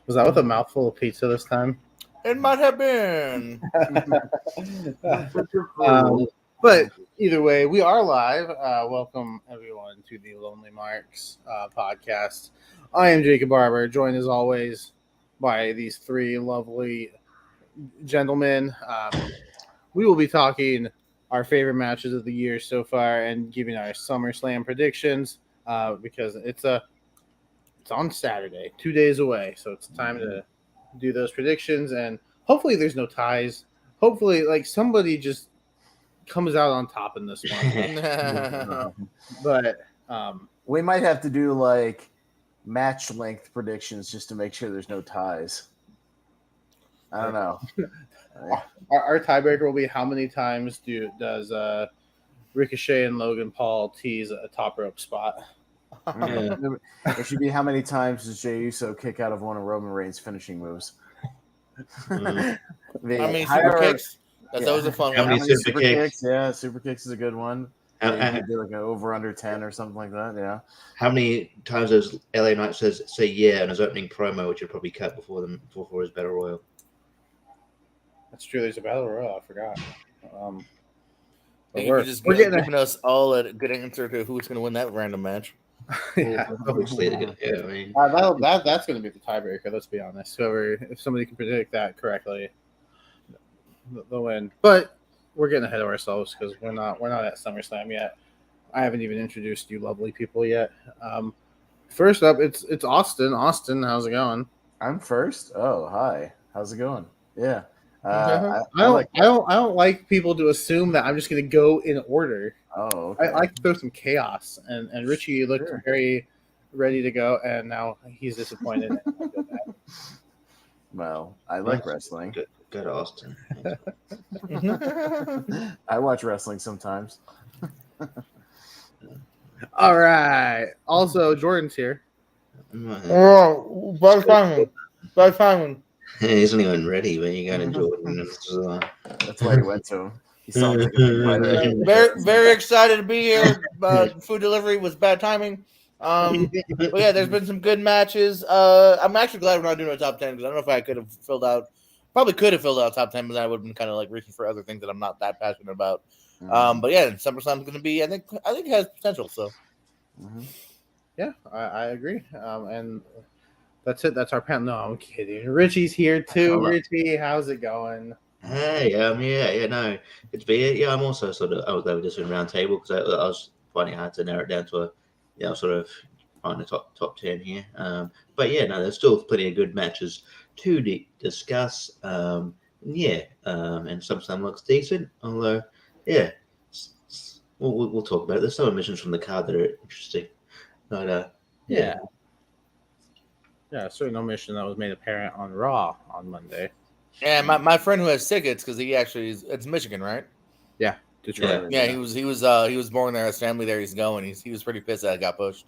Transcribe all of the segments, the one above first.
Was that with a mouthful of pizza this time? It might have been. But either way, we are live. Welcome everyone to the Lonely Marks podcast. I am Jacob Barber, joined as always by these three lovely gentlemen. We will be talking our favorite matches of the year so far and giving our SummerSlam predictions because it's on Saturday, 2 days away, so it's time to do those predictions, and hopefully there's no ties. Hopefully, like, somebody just comes out on top in this one. But we might have to do like match length predictions just to make sure there's no ties. I don't know. Our tiebreaker will be how many times does Ricochet and Logan Paul tease a top rope spot? Yeah. It should be how many times does Jey Uso kick out of one of Roman Reigns' finishing moves? Super kicks. That's always a fun one. How many super kicks? Yeah, super kicks is a good one. You could do like an over under 10 or something like that. Yeah. How many times does LA Knight say yeah in his opening promo, which would probably cut before his battle royal? That's true. There's a battle royal. I forgot. We're giving us all a good answer to who's going to win that random match. Yeah, obviously. That's going to be the tiebreaker. Let's be honest. If somebody can predict that correctly, they'll win. But we're getting ahead of ourselves because we're not at SummerSlam yet. I haven't even introduced you lovely people yet. First up, it's Austin. Austin, how's it going? I'm first. Oh, hi. How's it going? Yeah. I don't like people to assume that I'm just going to go in order. Oh, okay. I like to throw some chaos, and Richie looked very ready to go, and now he's disappointed. Well, I like wrestling. Good Austin. I watch wrestling sometimes. All right. Also, Jordan's here. Oh, bye, Simon. He's not even ready when you got to Jordan. That's why he went to him. He saw him very excited to be here. Food delivery was bad timing. But yeah, there's been some good matches. I'm actually glad we're not doing a top 10 because I don't know if I could have filled out top 10, but I would have been kind of like reaching for other things that I'm not that passionate about. But yeah, SummerSlam is going to be. I think it has potential. So yeah, I agree. And that's it. That's our panel. No, I'm kidding. Richie's here too. Richie, how's it going? Hey, no, it's been. Yeah, I'm also I was over this round table because I was finding it hard to narrow it down to sort of find the top 10 here. But yeah, no, there's still plenty of good matches to discuss. And SummerSlam looks decent, although we'll talk about it. There's some omissions from the card that are interesting. But yeah, a certain omission that was made apparent on Raw on Monday. Yeah, my friend who has tickets because he actually it's Michigan, right? Yeah, Detroit. Yeah, he was born there. His family there. He's going. He was pretty pissed that it got pushed.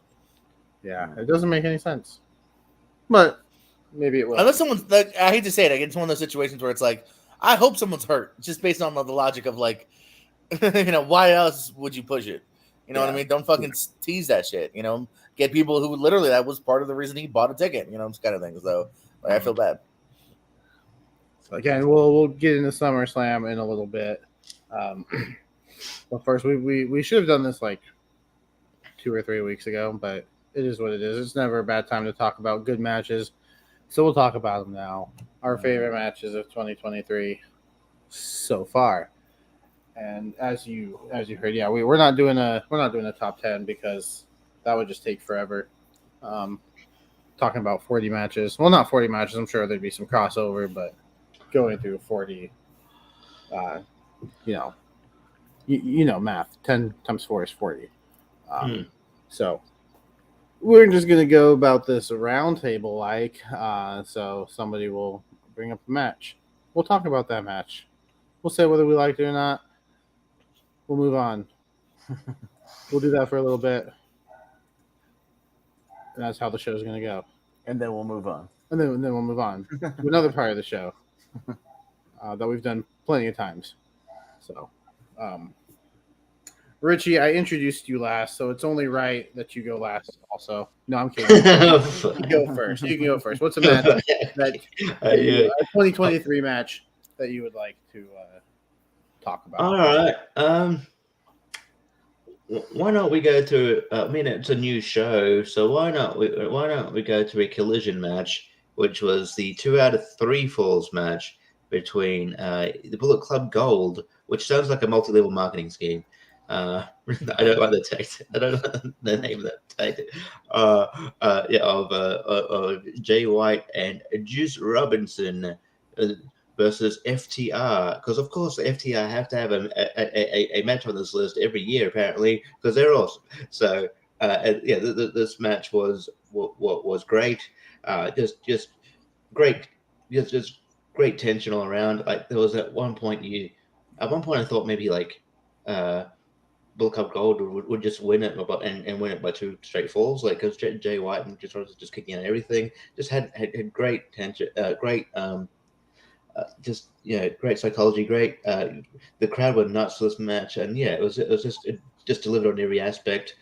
Yeah, it doesn't make any sense, but maybe it will. Unless someone's like, I hate to say it, it's one of those situations where it's like, I hope someone's hurt, just based on the logic of like, why else would you push it? You know what I mean? Don't fucking tease that shit. Get people who literally that was part of the reason he bought a ticket. This kind of thing. So I feel bad. Again, we'll get into SummerSlam in a little bit. But first, we should have done this like 2 or 3 weeks ago, but it is what it is. It's never a bad time to talk about good matches, so we'll talk about them now. Our favorite matches of 2023 so far, and as you heard, we're not doing a top 10 because that would just take forever. Talking about 40 matches, well, not 40 matches. I'm sure there'd be some crossover, but going through 40, math. 10 times 4 is 40. So we're just going to go about this round table like. So somebody will bring up a match. We'll talk about that match. We'll say whether we liked it or not. We'll move on. We'll do that for a little bit. And that's how the show's going to go. And then we'll move on. And then we'll move on to another part of the show that we've done plenty of times. So, Richie, I introduced you last, so it's only right that you go last. Also, no, I'm kidding. You can go first. You can go first. What's a match that Yeah. a 2023 match that you would like to talk about? All right. Why not we go to? I mean, it's a new show, so why not we go to a collision match, which was the 2 out of 3 falls match between the Bullet Club Gold, which sounds like a multi-level marketing scheme. I don't like the text. I don't like the name of that text. Yeah, of Jay White and Juice Robinson. Versus FTR, because of course the FTR have to have a match on this list every year apparently because they're awesome. So yeah, this match was great. Just great, just great tension all around. Like there was at one point I thought maybe like Bull Cup Gold would just win it and win it by 2 straight falls, like because Jay White and just kicking out everything, just had great tension, great just great psychology, great. The crowd were nuts for this match, and yeah, it just delivered on every aspect.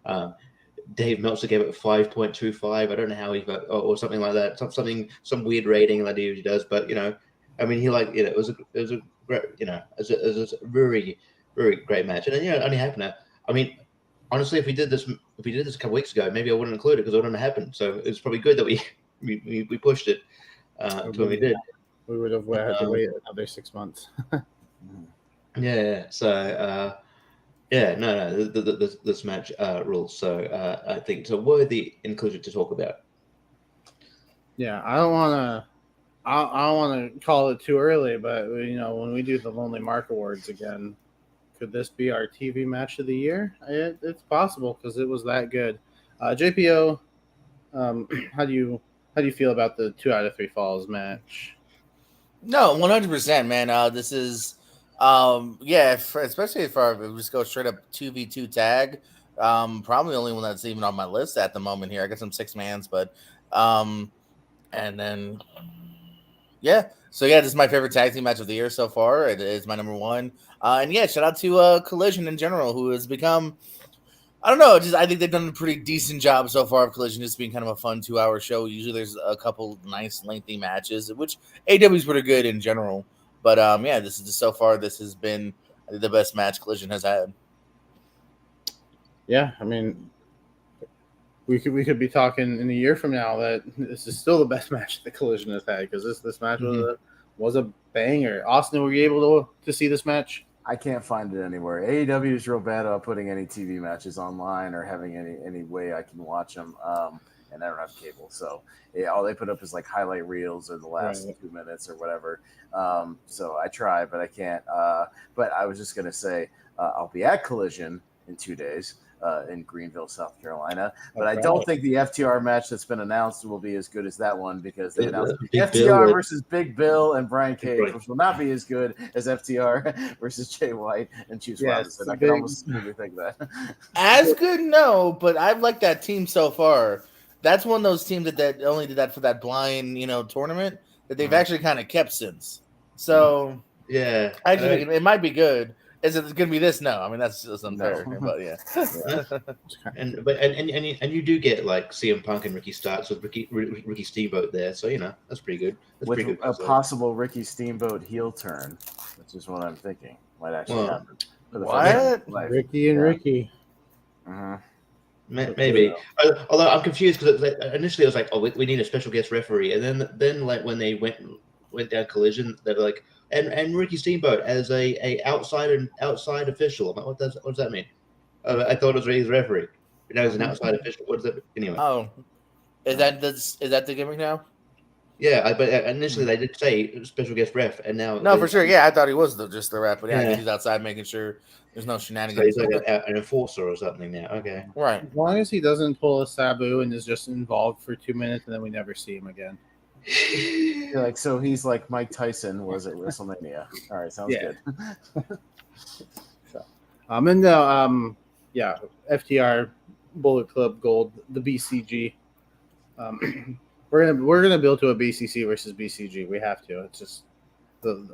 Um, Dave Meltzer gave it 5.25. I don't know how he got, or something like that. Some weird rating that he usually does, but I mean, it was a great, it was a very very great match, and it only happened. I mean, honestly, if we did this a couple weeks ago, maybe I wouldn't include it because it wouldn't have happened. So it's probably good that we pushed it to when we did. We would have had to wait another 6 months. Yeah. So no, this match rules. So I think it's a worthy inclusion to talk about. Yeah, I don't want to call it too early, but when we do the Lonely Mark Awards again, could this be our TV match of the year? It's possible because it was that good. JPO, how do you feel about the 2 out of 3 falls match? No, 100%, man. This is, especially if we just go straight up 2v2 tag. Probably the only one that's even on my list at the moment here. I got some 6-mans, but and then so this is my favorite tag team match of the year so far. It is my number 1. And shout out to Collision in general, who has become, I don't know, I think they've done a pretty decent job so far of Collision just being kind of a fun 2-hour show. Usually there's a couple nice lengthy matches, which AW is pretty good in general. But this is so far, this has been the best match Collision has had. Yeah, I mean, we could be talking in a year from now that this is still the best match that Collision has had because this match was a banger. Austin, were you able to see this match? I can't find it anywhere. AEW is real bad about putting any TV matches online or having any way I can watch them. And I don't have cable, so all they put up is like highlight reels or the last 2 minutes or whatever. So I try, but I can't. But I was just gonna say I'll be at Collision in 2 days. In Greenville, South Carolina. But I don't think the FTR match that's been announced will be as good as that one because they announced FTR versus Big Bill and Brian Cage, which will not be as good as FTR versus Jay White and Juice Robinson. I can almost really think that. As good, no, but I've liked that team so far. That's one of those teams that only did that for that blind, tournament that they've actually kind of kept since. So yeah, I actually think it might be good. Is it going to be this? No, I mean that's just unfair. No. But yeah, and you do get like CM Punk and Ricky Starks with Ricky Steamboat there, so that's pretty good. That's with pretty good. A possible Ricky Steamboat heel turn, which is what I'm thinking might actually happen. What? Ricky and Ricky. Maybe. Although I'm confused because initially I was like, oh, we need a special guest referee, and then like when they went down Collision, they're like. And Ricky Steamboat as a outside official. I'm like, what does that mean? I thought it was his referee. But now he's an outside official. What does that mean? Anyway? Oh, is that the gimmick now? Yeah, but initially they did say special guest ref, and now for sure. Yeah, I thought he was just the ref, but he's outside making sure there's no shenanigans. So he's like an enforcer or something now. Okay, right. As long as he doesn't pull a Sabu and is just involved for 2 minutes, and then we never see him again. So he's like Mike Tyson was at WrestleMania. All right, sounds good. FTR Bullet Club Gold, the BCG. We're gonna build to a BCC versus BCG. We have to. It's just the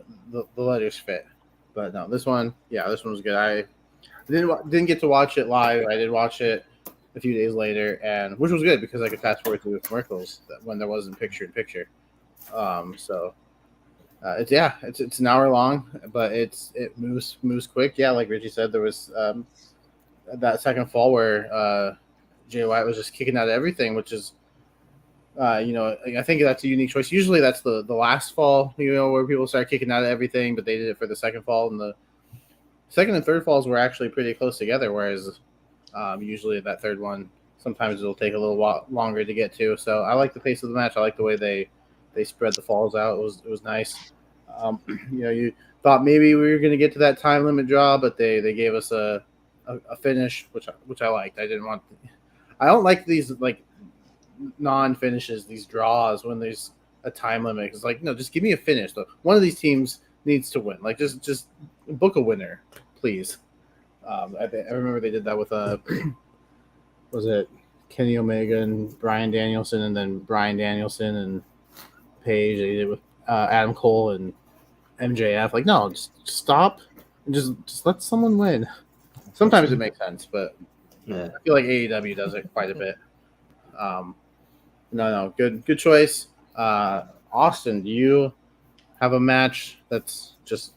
letters fit. But no, this one was good. Didn't get to watch it live. I did watch it a few days later, and which was good because I could fast forward through the commercials when there wasn't picture in picture. So it's an hour long, but it moves quick. Yeah, like Richie said, there was that second fall where Jay White was just kicking out of everything, which is I think that's a unique choice. Usually that's the last fall, where people start kicking out of everything, but they did it for the second fall, and the second and third falls were actually pretty close together, whereas usually that third one sometimes it'll take a little longer to get to. So I like the pace of the match. I like the way they spread the falls out. It was nice. You thought maybe we were going to get to that time limit draw, but they gave us a finish, which I liked. I don't like these like non-finishes, these draws when there's a time limit. It's like, no, just give me a finish. One of these teams needs to win. Like just book a winner, please. I remember they did that with was it Kenny Omega and Bryan Danielson, and then Bryan Danielson and Paige. They did it with Adam Cole and MJF. Like, no, just stop and just let someone win. Sometimes it makes sense, but I feel like AEW does it quite a bit. No, good choice. Austin, do you have a match that's just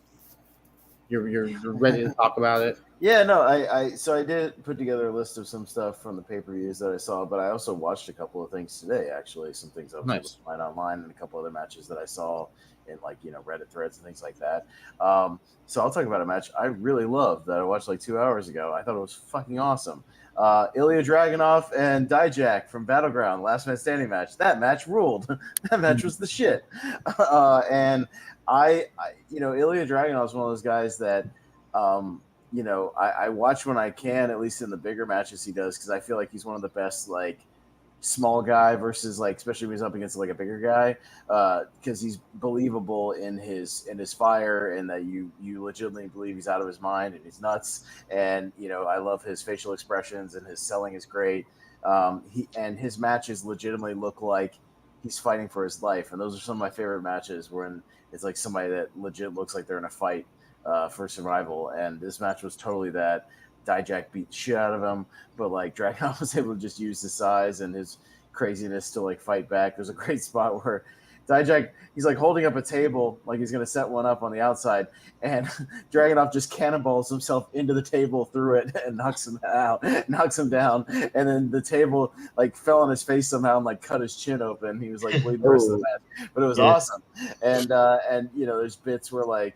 you're ready to talk about it? Yeah, no, I did put together a list of some stuff from the pay-per-views that I saw, but I also watched a couple of things today, actually. Some things I was able to find online and a couple other matches that I saw in Reddit threads and things like that. So I'll talk about a match I really loved that I watched like 2 hours ago. I thought it was fucking awesome. Ilya Dragunov and Dijak from Battleground, last man standing match. That match ruled. That match was the shit. And Ilya Dragunov is one of those guys that, I watch when I can, at least in the bigger matches he does, because I feel like he's one of the best, like, small guy versus, like, especially when he's up against like a bigger guy, because he's believable in his fire, and that you legitimately believe he's out of his mind and he's nuts. And I love his facial expressions, and his selling is great. His matches legitimately look like he's fighting for his life, and those are some of my favorite matches when it's like somebody that legit looks like they're in a fight for survival. And this match was totally that. Dijak beat the shit out of him, but like Dragunov was able to just use his size and his craziness to like fight back. There's a great spot where Dijak, he's like holding up a table like he's gonna set one up on the outside, and Dragunov just cannonballs himself into the table through it and knocks him down, and then the table like fell on his face somehow and like cut his chin open. He was like bleeding the rest of the match, but it was awesome. And there's bits where like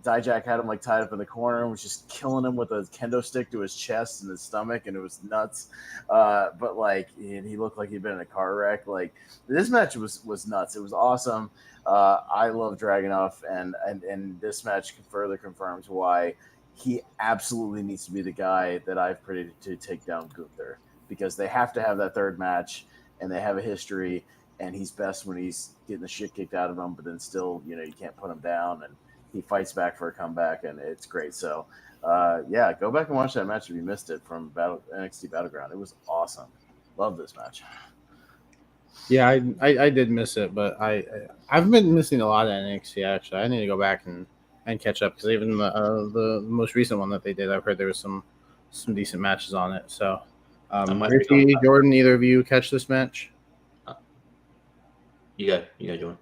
Dijak had him like tied up in the corner and was just killing him with a kendo stick to his chest and his stomach, and it was nuts. But like, and he looked like he'd been in a car wreck. Like, this match was nuts. It was awesome. I love Dragunov, and this match further confirms why he absolutely needs to be the guy that I've predicted to take down Gunther, because they have to have that third match, and they have a history, and he's best when he's getting the shit kicked out of him, but then still, you can't put him down, and he fights back for a comeback, and it's great. So, go back and watch that match if you missed it from NXT Battleground. It was awesome. Love this match. Yeah, I did miss it, but I've been missing a lot of NXT, actually. I need to go back and catch up, because even the most recent one that they did, I've heard there was some decent matches on it. So, Ricky, Jordan, either of you catch this match? You go, Jordan.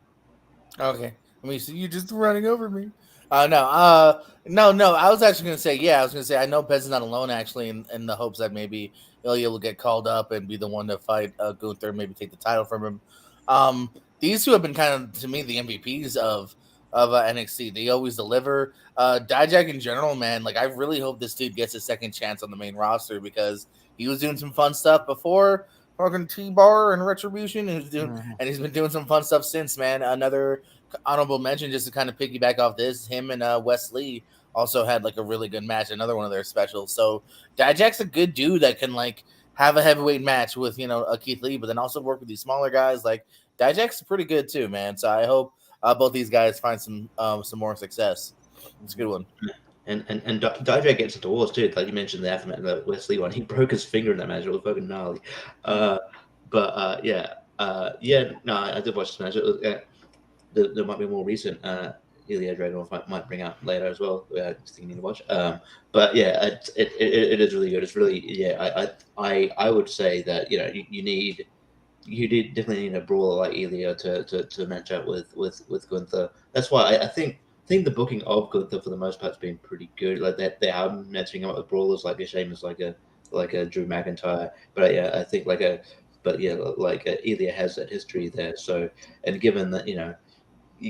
Okay. Let me see. You just running over me. No. I was actually going to say, I know Pez is not alone, actually, in the hopes that maybe Ilya will get called up and be the one to fight Gunther, maybe take the title from him. These two have been kind of, to me, the MVPs of NXT. They always deliver. Dijak in general, man, like, I really hope this dude gets a second chance on the main roster, because he was doing some fun stuff before fucking T-Bar and Retribution, and he's been doing some fun stuff since, man. Another honorable mention, just to kind of piggyback off this, him and Wes Lee also had like a really good match, another one of their specials. So Dijak's a good dude that can like have a heavyweight match with a Keith Lee, but then also work with these smaller guys. Like, Dijak's pretty good too, man. So I hope both these guys find some more success. It's a good one. And Dijak gets into wars too. Like you mentioned, the Wes Lee one, he broke his finger in that match. It was fucking gnarly. I did watch this match. It was, there might be more recent. Ilya Dragunov might bring up later as well. Thing to watch. But yeah, it is really good. It's really I would say that you did definitely need a brawler like Ilya to match up with Gunther. That's why I think the booking of Gunther for the most part has been pretty good. Like that they are matching up with brawlers like a Sheamus, like a Drew McIntyre. But yeah, I think Ilya has that history there. So and given that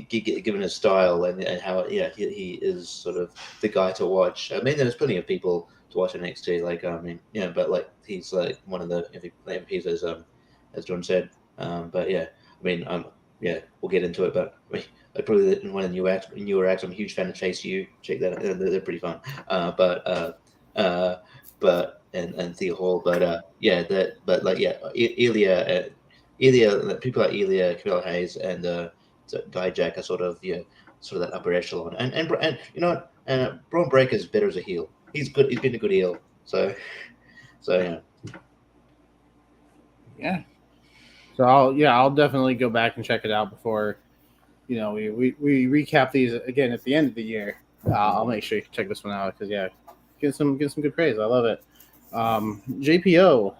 given his style and how he is sort of the guy to watch. I mean, there's plenty of people to watch NXT. But like he's like one of the MVPs as John said. But yeah, I mean, we'll get into it. But I mean, like probably one of the newer acts. I'm a huge fan of Chase U. Check that out. They're pretty fun. And Thea Hall. Ilya, people like Ilya, Camilla Hayes, and Dijak are sort of that upper echelon. And you know what? Braun Breaker is better as a heel. He's good. He's been a good heel. So yeah. Yeah. So I'll definitely go back and check it out before, we recap these again at the end of the year. I'll make sure you check this one out because get some good praise. I love it. JPO,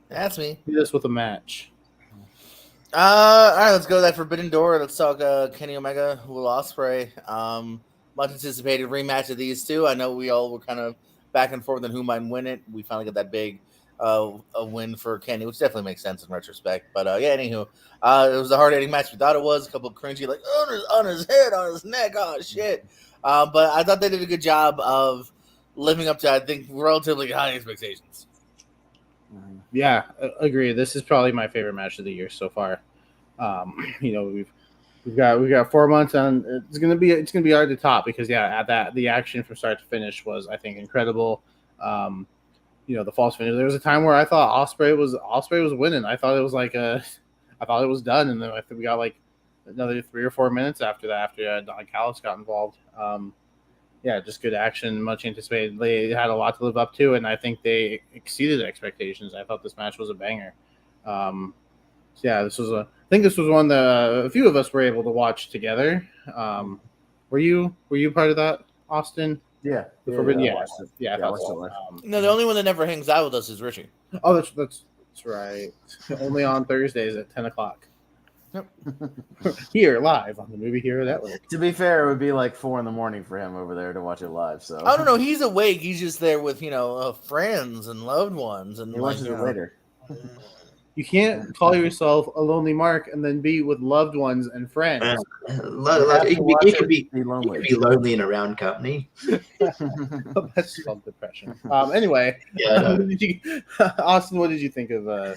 That's me. do this with a match. All right, let's go to that Forbidden Door. Let's talk Kenny Omega, Will Ospreay. Much anticipated rematch of these two. I know we all were kind of back and forth on who might win it. We finally got that big a win for Kenny, which definitely makes sense in retrospect. But anywho, it was a hard-hitting match we thought it was. A couple of cringy, like on his head, on his neck, oh shit. But I thought they did a good job of living up to, I think, relatively high expectations. Yeah, agree. This is probably my favorite match of the year so far. We've got 4 months, and it's gonna be hard to top because the action from start to finish was, I think, incredible. The false finish. There was a time where I thought Ospreay was winning. I thought it was I thought it was done, and then I think we got like another 3 or 4 minutes after that. After Don Callis got involved. Just good action, much anticipated. They had a lot to live up to, and I think they exceeded expectations. I thought this match was a banger. This was I think this was one that a few of us were able to watch together. Were you part of that, Austin? Yeah. I watched it. I watched it. No, the only one that never hangs out with us is Richie. Oh, that's right. Only on Thursdays at 10:00. Yep. Here live on the Movie Hero Network. To be fair, it would be like 4 a.m. for him over there to watch it live. So I don't know. He's awake. He's just there with friends and loved ones, and he watches it later. You can't call yourself a lonely mark and then be with loved ones and friends. You could be lonely and around company. That's called depression. Anyway, Austin, what did you think of? I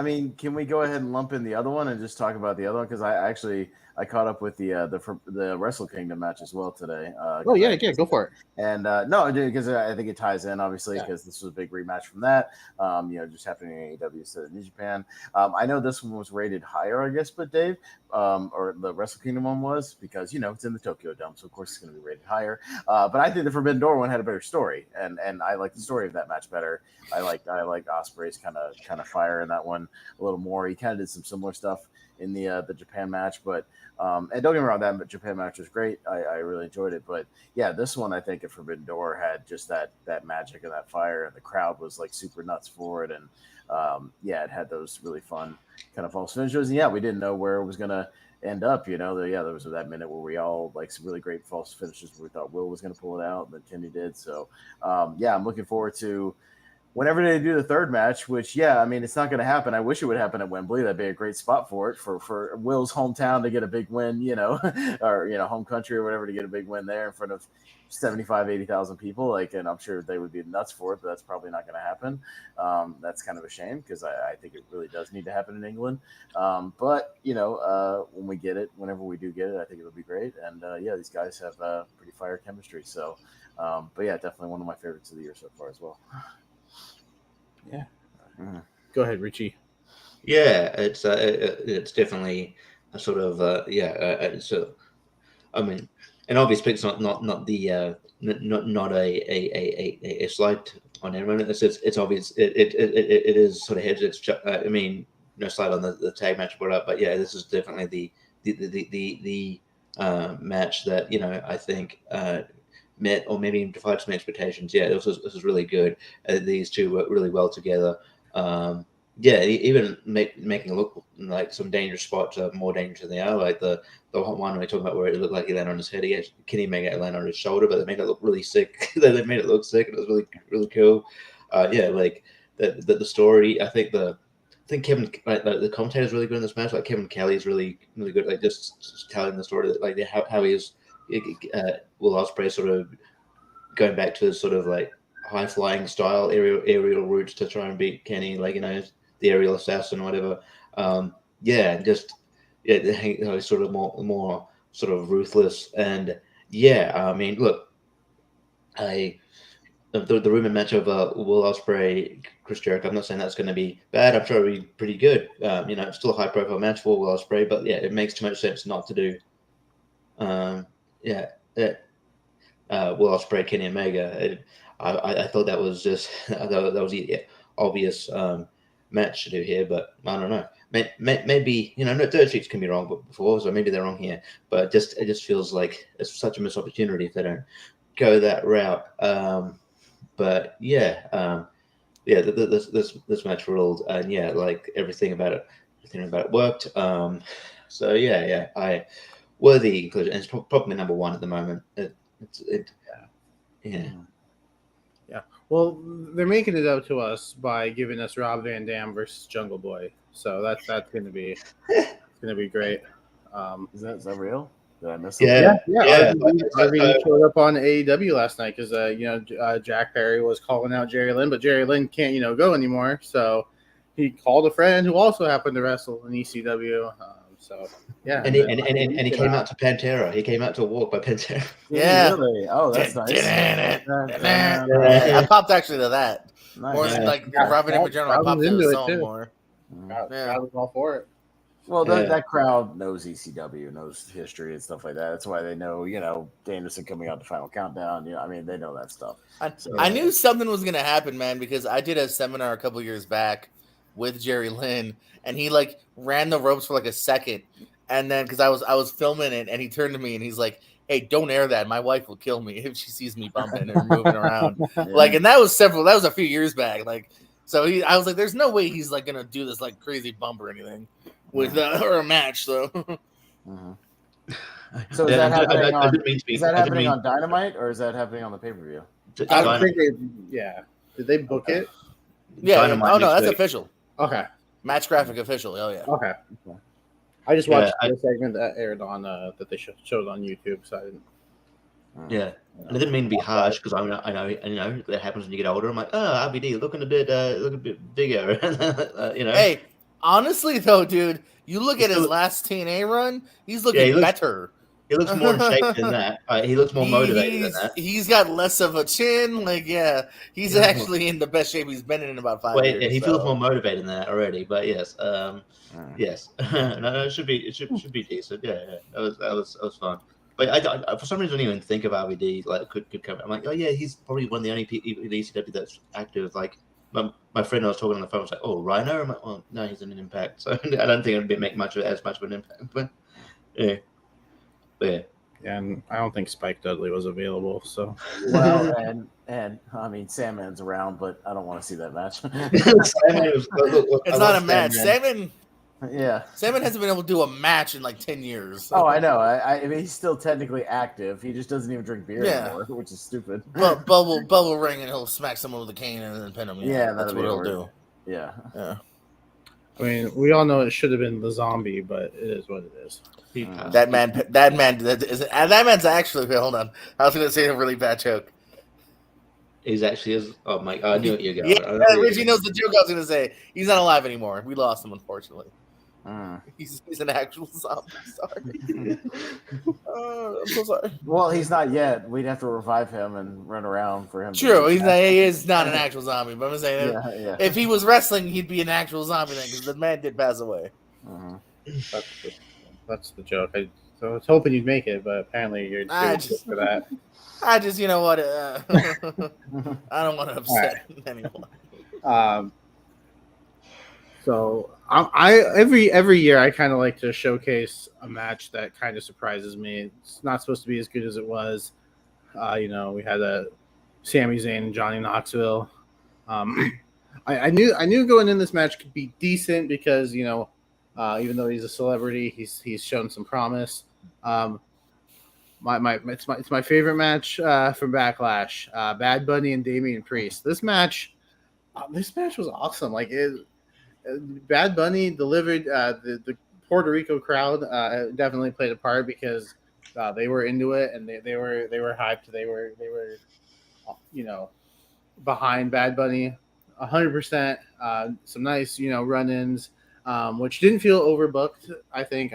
mean, can we go ahead and lump in the other one and just talk about the other one? Because I caught up with the Wrestle Kingdom match as well today. Go for it. And because I think it ties in, obviously, because this was a big rematch from that. Just happening in AEW instead of New Japan. I know this one was rated higher, I guess, but Dave, or the Wrestle Kingdom one was, because it's in the Tokyo Dome, so of course it's going to be rated higher. But I think the Forbidden Door one had a better story, and I like the story of that match better. I like Ospreay's kind of fire in that one a little more. He kind of did some similar stuff in the Japan match, but and don't get me wrong, that Japan match was great. I really enjoyed it, but this one I think at Forbidden Door had just that magic and that fire, and the crowd was like super nuts for it, and it had those really fun kind of false finishes. And we didn't know where it was gonna end up. There was that minute where we all like some really great false finishes where we thought Will was gonna pull it out, and then Kenny did. So I'm looking forward to whenever they do the third match, which, it's not going to happen. I wish it would happen at Wembley. That'd be a great spot for it, for Will's hometown to get a big win, or, home country or whatever, to get a big win there in front of 80,000 people. And I'm sure they would be nuts for it, but that's probably not going to happen. That's kind of a shame because I think it really does need to happen in England. But when we get it, whenever we do get it, I think it'll be great. And these guys have pretty fire chemistry. So, definitely one of my favorites of the year so far as well. Yeah. Go ahead, Richie. Yeah, it's definitely a sort of I mean, and obviously it's not the not a slight on anyone. It's obvious. It is sort of hedged. It's no slight on the tag match brought up, but this is definitely the match that I think met or maybe even defied some expectations. Yeah, this was really good. These two work really well together. Yeah, even making it look like some dangerous spots are more dangerous than they are. Like the one we're talking about where it looked like he landed on his head. Kenny made it land on his shoulder, but they made it look really sick. They made it look sick. And it was really, really cool. Yeah, like the story. I think Kevin, like the commentator is really good in this match. Like Kevin Kelly is really, really good. Like just telling the story that like how he is Will Ospreay sort of going back to his sort of like high flying style aerial routes to try and beat Kenny, like the aerial assassin or whatever. Yeah, and just sort of more sort of ruthless. And yeah, I mean, look, the rumor match of Will Ospreay, Chris Jericho. I'm not saying that's going to be bad. I'm sure it'll be pretty good. It's still a high profile match for Will Ospreay, but yeah, it makes too much sense not to do. Will Ospreay, Kenny Omega. I thought that was just that was the obvious match to do here, but I don't know. Maybe no dirt sheets can be wrong before, so maybe they're wrong here. But it just feels like it's such a missed opportunity if they don't go that route. But yeah, this match ruled, and yeah, like everything about it worked. So yeah, worthy inclusion. And it's probably number one at the moment. Yeah. Well, they're making it out to us by giving us Rob Van Dam versus Jungle Boy, so that's going to be great. Is that real? Did I miss Yeah. RVD showed up on AEW last night because Jack Perry was calling out Jerry Lynn, but Jerry Lynn can't go anymore, so he called a friend who also happened to wrestle in ECW. So yeah, and he came out to Pantera. He came out to Walk by Pantera. Yeah. Really? Oh, that's nice. I popped actually to that. Nice. More than like Robin in general. I popped to the song more. I was all for it. Well, that crowd knows ECW, knows history and stuff like that. That's why they know, Danielson coming out the Final Countdown. I mean, they know that stuff. I knew something was going to happen, man, because I did a seminar a couple years back with Jerry Lynn, and he like ran the ropes for like a second, and then because I was filming it, and he turned to me and he's like, "Hey, don't air that. My wife will kill me if she sees me bumping or moving around." Yeah. Like, and that was a few years back. Like, so I was like, "There's no way he's like gonna do this like crazy bump or anything with or a match." So, so is that happening on Dynamite or is that happening on the pay-per-view? I don't think Did they book it? Yeah. Oh no, that's official. Okay. Match graphic official. Oh yeah. Okay. I just watched the segment that aired on that they showed on YouTube, so I didn't. Yeah, and I didn't mean to be harsh because I know that happens when you get older. I'm like, RVD looking a bit bigger. Hey, honestly though, dude, you look at his last TNA run, he's looking better. He looks more in shape than that. He looks more motivated than that. He's got less of a chin. Like, he's actually in the best shape he's been in about 5 years. Yeah, he feels more motivated than that already. But yes, yes, no, it should be decent. Yeah, that was fun. But I for some reason I didn't even think of RVD like could come. I'm like, oh yeah, he's probably one of the only people in the ECW that's active. Like my friend I was talking on the phone was like, oh, Rhino. I'm like, well, no, he's in an Impact, so I don't think it'd make as much of an impact. But yeah. Yeah, and I don't think Spike Dudley was available. So well, and I mean, Sandman's around, but I don't want to see that match. It's not a match. Sandman hasn't been able to do a match in like 10 years. So. Oh, I know. I mean, he's still technically active. He just doesn't even drink beer anymore, which is stupid. Bubble ring, and he'll smack someone with a cane and then pin him. Yeah, that's what he'll do. Yeah. I mean, we all know it should have been the zombie, but it is what it is. That man's actually. Hold on, I was going to say a really bad joke. He's actually oh my God, I knew what you're going. Yeah, Richie knows the joke I was going to say. He's not alive anymore. We lost him, unfortunately. He's an actual zombie. Sorry. I'm so sorry. Well, he's not yet. We'd have to revive him and run around for him. True, he is not an actual zombie. But I'm saying, if he was wrestling, he'd be an actual zombie then, because the man did pass away. That's the joke. I was hoping you'd make it, but apparently you're too good for that. I just, you know what? I don't want to upset anyone. So every year I kind of like to showcase a match that kind of surprises me. It's not supposed to be as good as it was. We had a Sami Zayn and Johnny Knoxville. I knew going in this match could be decent because even though he's a celebrity, he's shown some promise. It's my favorite match from Backlash. Bad Bunny and Damian Priest. This match was awesome. Bad Bunny delivered. The Puerto Rico crowd definitely played a part because they were into it and they were hyped. They were behind Bad Bunny 100%. Some nice run-ins, which didn't feel overbooked. I think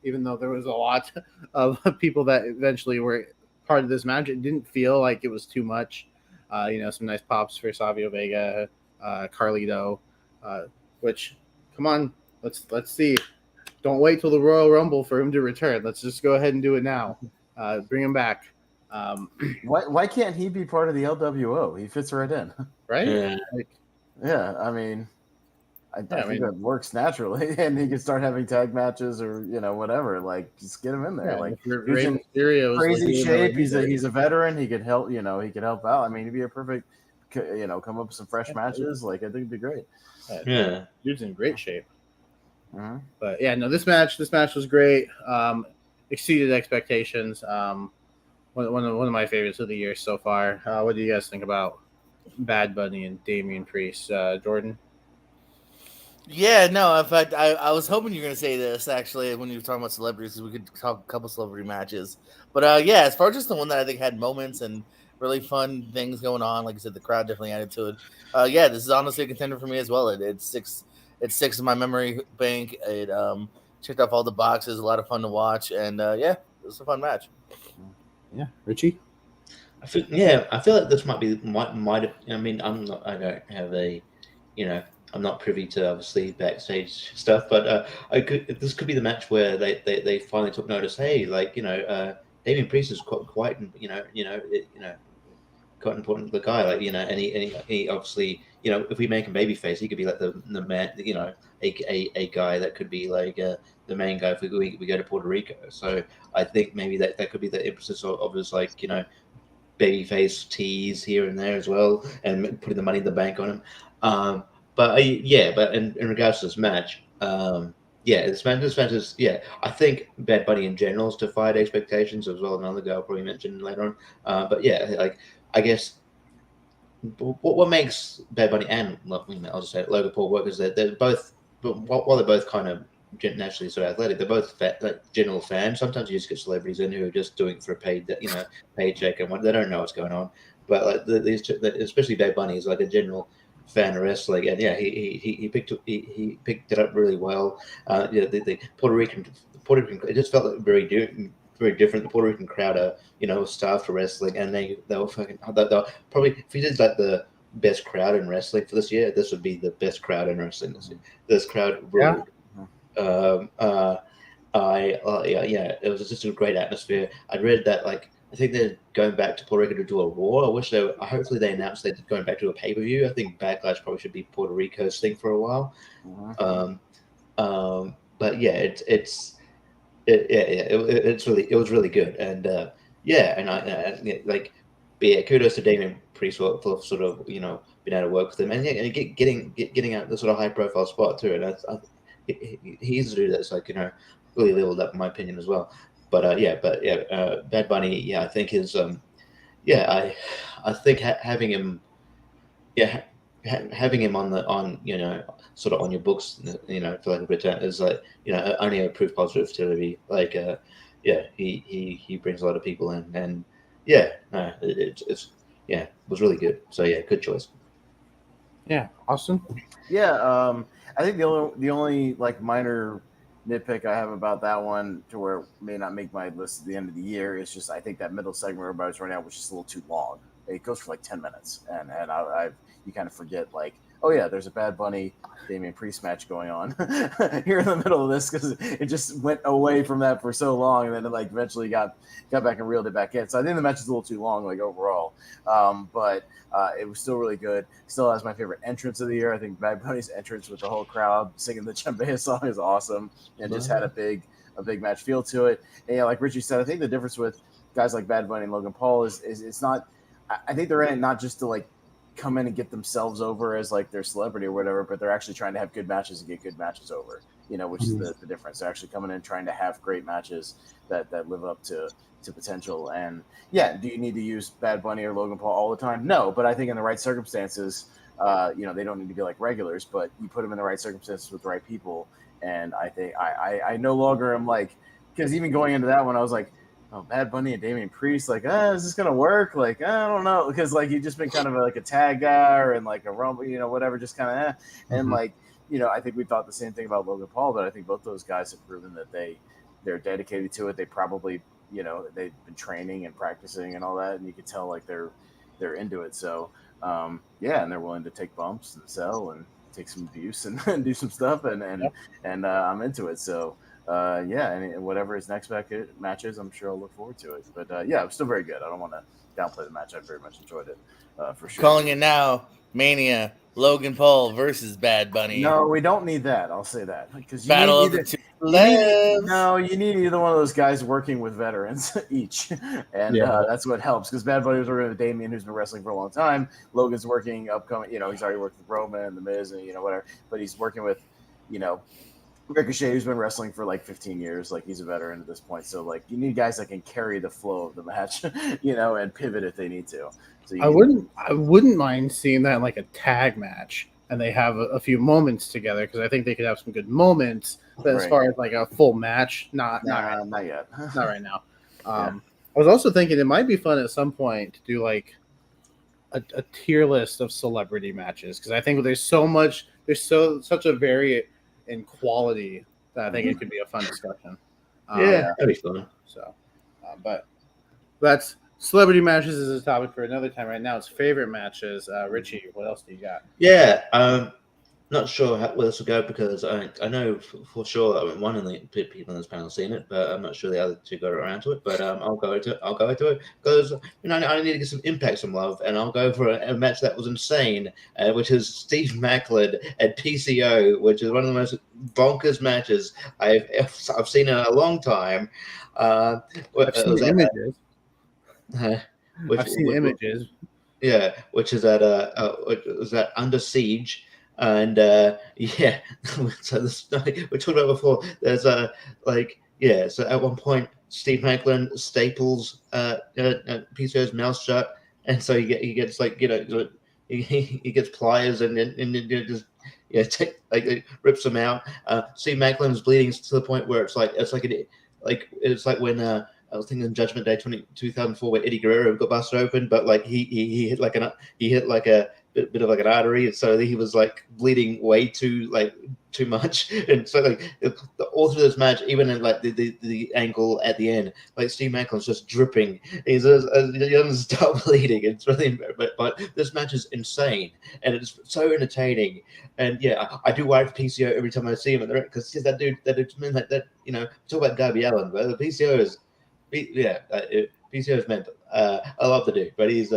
even though there was a lot of people that eventually were part of this match, it didn't feel like it was too much. Some nice pops for Savio Vega, Carlito, which come on, let's see. Don't wait till the Royal Rumble for him to return. Let's just go ahead and do it now. Bring him back. Why can't he be part of the LWO? He fits right in, right? Yeah. Yeah, I mean, I think that works naturally, and he can start having tag matches or whatever. Like, just get him in there. Like, he's in crazy shape. He's a veteran. He could help. He could help out. I mean, he'd be a perfect. Come up with some fresh matches. Like, I think it'd be great. Yeah, dude's in great shape. Mm-hmm. But yeah, no, this match was great. Exceeded expectations. One of my favorites of the year so far. What do you guys think about Bad Bunny and Damian Priest, Jordan? Yeah, no. In fact, I was hoping you were going to say this actually when you were talking about celebrities, because we could talk a couple celebrity matches. But yeah, as far as just the one that I think had moments and really fun things going on, like I said, the crowd definitely added to it. Yeah, this is honestly a contender for me as well. It's six in my memory bank. It checked off all the boxes. A lot of fun to watch, and yeah, it was a fun match. Yeah, Richie. I feel like this might have. I mean, I don't have a, I'm not privy to obviously backstage stuff, but this could be the match where they finally took notice. Hey, Damian Priest is quite quite important to the guy, and he obviously, if we make him babyface, he could be like the man, a guy that could be like the main guy if we go to Puerto Rico. So I think maybe that could be the emphasis of his babyface tease here and there as well, and putting the money in the bank on him. But in regards to this match, this match is, I think Bad Bunny in general has defied expectations as well. Another guy I'll probably mention later on. But yeah, I guess what makes Bad Bunny and I'll just say Logan Paul work is that they're both, while they're both kind of naturally sort of athletic, they're both general fans. Sometimes you just get celebrities in who are just doing it for a paycheck, and they don't know what's going on. But especially Bad Bunny is like a general fan of wrestling, and yeah, he picked it up really well. The Puerto Rican, it just felt like very different. The Puerto Rican crowd are, starved for wrestling, and they were probably, if you did like the best crowd in wrestling for this year, this would be the best crowd in wrestling this year. This crowd ruled. It was just a great atmosphere. I read that I think they're going back to Puerto Rico to do a Raw. Hopefully they announced they're going back to a pay-per-view. I think Backlash probably should be Puerto Rico's thing for a while. But yeah, it was really good, and kudos to Damian Priest for sort of being able to work with him, and getting out the sort of high profile spot too. And he's a dude that's really leveled up in my opinion as well. But Bad Bunny, I think is I think having him having him sort of on your books, for like a return is only a proof positive to be he brings a lot of people in, and it was really good. So yeah, good choice. Yeah, Austin. Yeah, I think the only minor nitpick I have about that one, to where it may not make my list at the end of the year, is just I think that middle segment where everybody's running out was just a little too long. It goes for 10 minutes, and you kind of forget oh yeah, there's a Bad Bunny Damian Priest match going on here in the middle of this because it just went away from that for so long, and then it like eventually got back and reeled it back in. So I think the match is a little too long, like overall, but it was still really good. Still has my favorite entrance of the year. I think Bad Bunny's entrance with the whole crowd singing the Chambea song is awesome, and just had a big match feel to it. And yeah, like Richie said, I think the difference with guys like Bad Bunny and Logan Paul is it's not. I think they're in it not just to like come in and get themselves over as like their celebrity or whatever, but they're actually trying to have good matches and get good matches over, which is the difference. They're actually coming in trying to have great matches that live up to potential. And yeah, do you need to use Bad Bunny or Logan Paul all the time? No, but I think in the right circumstances, they don't need to be like regulars, but you put them in the right circumstances with the right people. And I think I no longer am like, because even going into that one, I was like, oh, Bad Bunny and Damian Priest, like, is this gonna work? Like, I don't know, because like you've just been kind of like a tag guy or in like a rumble, whatever, just kind of, and like, I think we thought the same thing about Logan Paul, but I think both those guys have proven that they're dedicated to it. They probably, they've been training and practicing and all that, and you can tell like they're into it. So, and they're willing to take bumps and sell and take some abuse and do some stuff, and I'm into it. So. And whatever his next match is, I'm sure I'll look forward to it. But it was still very good. I don't want to downplay the match. I very much enjoyed it, for sure. Calling it now, Mania, Logan Paul versus Bad Bunny. No, we don't need that. I'll say that because Battle of the Two Legends. You need either one of those guys working with veterans each, and that's what helps. Because Bad Bunny was working with Damian, who's been wrestling for a long time. Logan's working upcoming. He's already worked with Roman and The Miz, and whatever. But he's working with, Ricochet, who's been wrestling for like 15 years, like he's a veteran at this point. So like you need guys that can carry the flow of the match, and pivot if they need to. So I wouldn't mind seeing that in like a tag match, and they have a few moments together because I think they could have some good moments. But as far as like a full match, not yet, not right now. I was also thinking it might be fun at some point to do like a tier list of celebrity matches because I think there's such a variety in quality that I think it could be a fun discussion. That'd be fun. So, but that's celebrity matches is a topic for another time. Right now, it's favorite matches. Richie, what else do you got? Yeah, not sure where this will go because I know for sure one of the people in this panel has seen it, but I'm not sure the other two got around to it. But I'll go into it because I need to get some impact, some love, and I'll go for a match that was insane, which is Steve Macklin at PCO, which is one of the most bonkers matches I've seen in a long time. I've seen images. I've seen images. Yeah, which is at was that Under Siege. And so this, we talked about before. There's so at one point Steve Macklin staples PCO's mouth shut, and so he gets like he gets pliers and just rips him out. Steve Macklin is bleeding to the point where it's like when I was thinking Judgment Day 2004 where Eddie Guerrero got busted open, but like he hit like a bit of like an artery, and so he was like bleeding way too much, and so like all through this match, even in like the angle at the end, like Steve Macklin's just dripping. He doesn't stop bleeding. It's really, but this match is insane, and it's so entertaining. And I do worry for PCO every time I see him because that dude's man like that. Talk about Darby Allin, but the PCO is, PCO is mental. I love the dude, but he's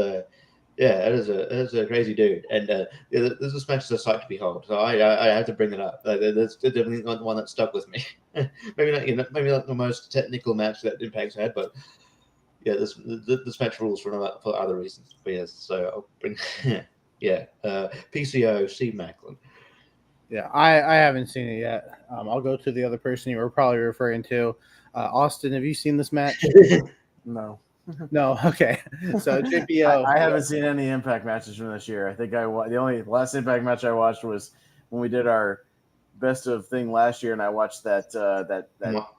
it is a crazy dude, and this match is a sight to behold. So I have to bring it up. That's definitely not the one that stuck with me. maybe not the most technical match that Impact's had, but this match rules for other reasons. But yes, so I'll bring PCO Steve Macklin. Yeah, I haven't seen it yet. I'll go to the other person you were probably referring to. Austin, have you seen this match? No. No, okay. So JPO, I haven't seen any Impact matches from this year. I think the only last Impact match I watched was when we did our best of thing last year, and I watched that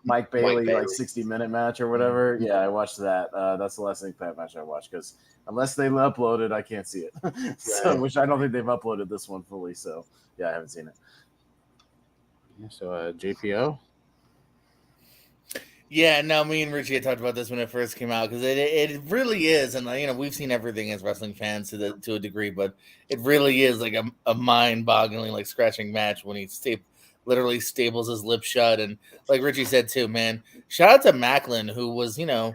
Mike Bailey like 60-minute match or whatever. Mm-hmm. Yeah, I watched that. That's the last Impact match I watched because unless they upload it, I can't see it. Which I don't think they've uploaded this one fully. So I haven't seen it. So JPO. Yeah, no, me and Richie had talked about this when it first came out because it really is, and we've seen everything as wrestling fans to a degree, but it really is like a mind boggling, like scratching match when he literally staples his lips shut, and like Richie said too, man. Shout out to Macklin, who was a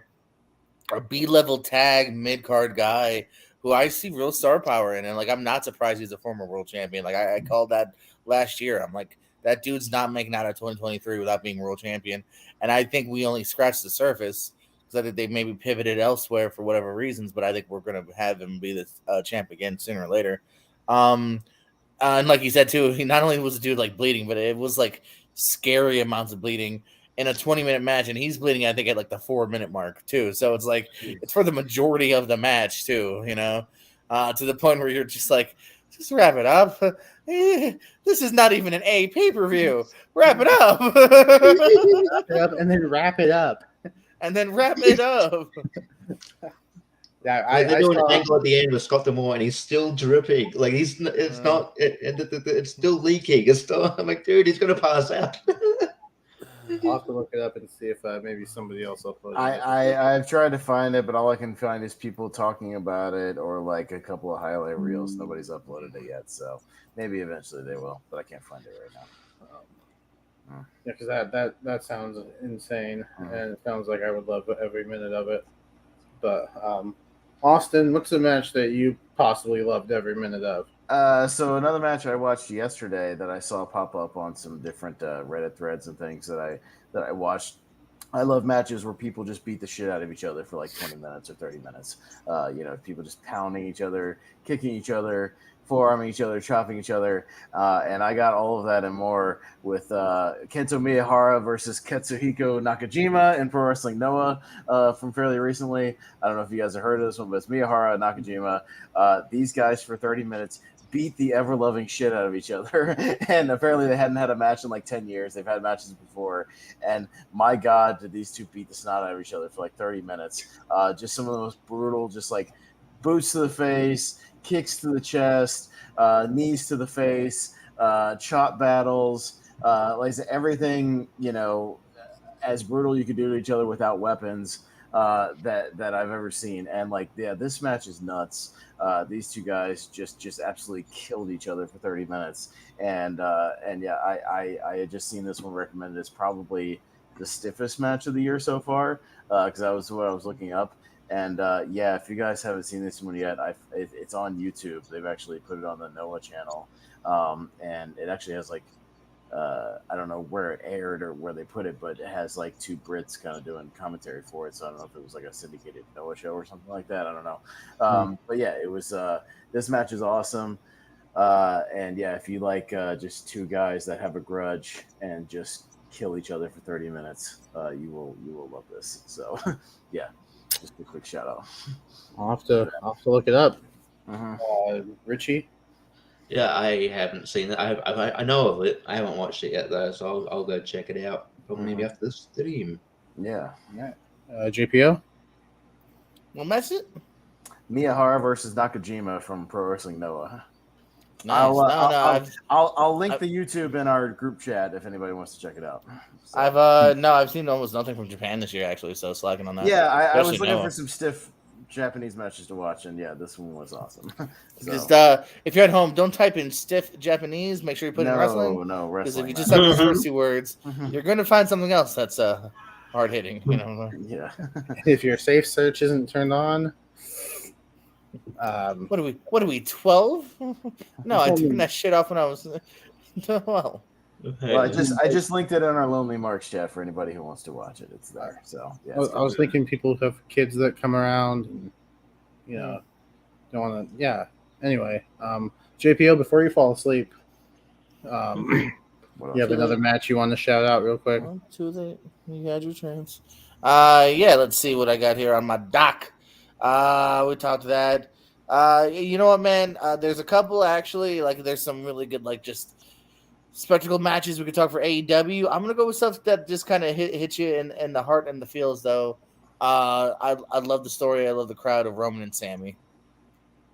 B-level tag mid-card guy who I see real star power in, and like I'm not surprised he's a former world champion. Like I called that last year. I'm like, that dude's not making out of 2023 without being world champion. And I think we only scratched the surface because I think they maybe pivoted elsewhere for whatever reasons. But I think we're gonna have him be the champ again sooner or later. And like you said too, he not only was the dude like bleeding, but it was like scary amounts of bleeding in a 20-minute match, and he's bleeding, I think, at like the 4-minute mark too. So it's like it's for the majority of the match too, to the point where you're just like, just wrap it up. This is not even an A pay-per-view. Wrap it up. Wrap it up and then wrap it up. And then wrap it up. Yeah, they're doing an angle at the end with Scott D'Amore, and he's still dripping. Like it's still leaking. It's still. I'm like, dude, he's gonna pass out. I'll have to look it up and see if maybe somebody else uploaded it. I've tried to find it, but all I can find is people talking about it or like a couple of highlight reels. Nobody's uploaded it yet, so maybe eventually they will, but I can't find it right now. Yeah, because that sounds insane, and it sounds like I would love every minute of it. But Austin, what's the match that you possibly loved every minute of? So another match I watched yesterday that I saw pop up on some different Reddit threads and things that I watched. I love matches where people just beat the shit out of each other for like 20 minutes or 30 minutes. People just pounding each other, kicking each other, forearming each other, chopping each other. And I got all of that and more with Kento Miyahara versus Katsuhiko Nakajima in Pro Wrestling Noah from fairly recently. I don't know if you guys have heard of this one, but it's Miyahara and Nakajima. These guys for 30 minutes beat the ever-loving shit out of each other. And apparently they hadn't had a match in like 10 years. They've had matches before. And my God, did these two beat the snot out of each other for like 30 minutes. Just some of the most brutal, just like boots to the face, kicks to the chest, knees to the face, chop battles, like I said, everything, as brutal you could do to each other without weapons that I've ever seen. And like, yeah, this match is nuts. These two guys just absolutely killed each other for 30 minutes. And yeah, I had just seen this one recommended as probably the stiffest match of the year so far, because that was what I was looking up. And yeah, if you guys haven't seen this one yet, it's on YouTube. They've actually put it on the Noah channel, and it actually has like I don't know where it aired or where they put it, but it has like two Brits kind of doing commentary for it. So I don't know if it was like a syndicated Noah show or something like that. I don't know. But yeah, it was. This match is awesome. And yeah, if you like just two guys that have a grudge and just kill each other for 30 minutes, you will love this. So yeah, just a quick shout out. I'll have to look it up. Richie? Yeah, I haven't seen it. I know of it. I haven't watched it yet though, so I'll go check it out. Probably maybe after this stream. Yeah. JPO? Well, that's it. Miyahara versus Nakajima from Pro Wrestling Noah. Nice. I'll link the YouTube in our group chat if anybody wants to check it out. So. I've seen almost nothing from Japan this year actually, so slacking on that. Yeah, I was looking for some stiff Japanese matches to watch, and yeah, this one was awesome. So. Just if you're at home, don't type in stiff Japanese. Make sure you put in wrestling. No, wrestling. Because if you just type the first two words, you're going to find something else that's hard hitting. Yeah. If your safe search isn't turned on. What are we 12? No, I turned that shit off when I was 12. Well, I just linked it on our Lonely Marks chat for anybody who wants to watch it. It's there. So yeah, I was thinking people who have kids that come around and don't want to. Yeah. Anyway, JPO, before you fall asleep, you have another match you want to shout out real quick? Too late. You had your chance. Yeah. Let's see what I got here on my doc. We talked that. You know what, man? There's a couple actually. Like, there's some really good, like, just spectacle matches we could talk for AEW. I'm gonna go with stuff that just kind of hit you in the heart and the feels, though. I love the story. I love the crowd of Roman and Sammy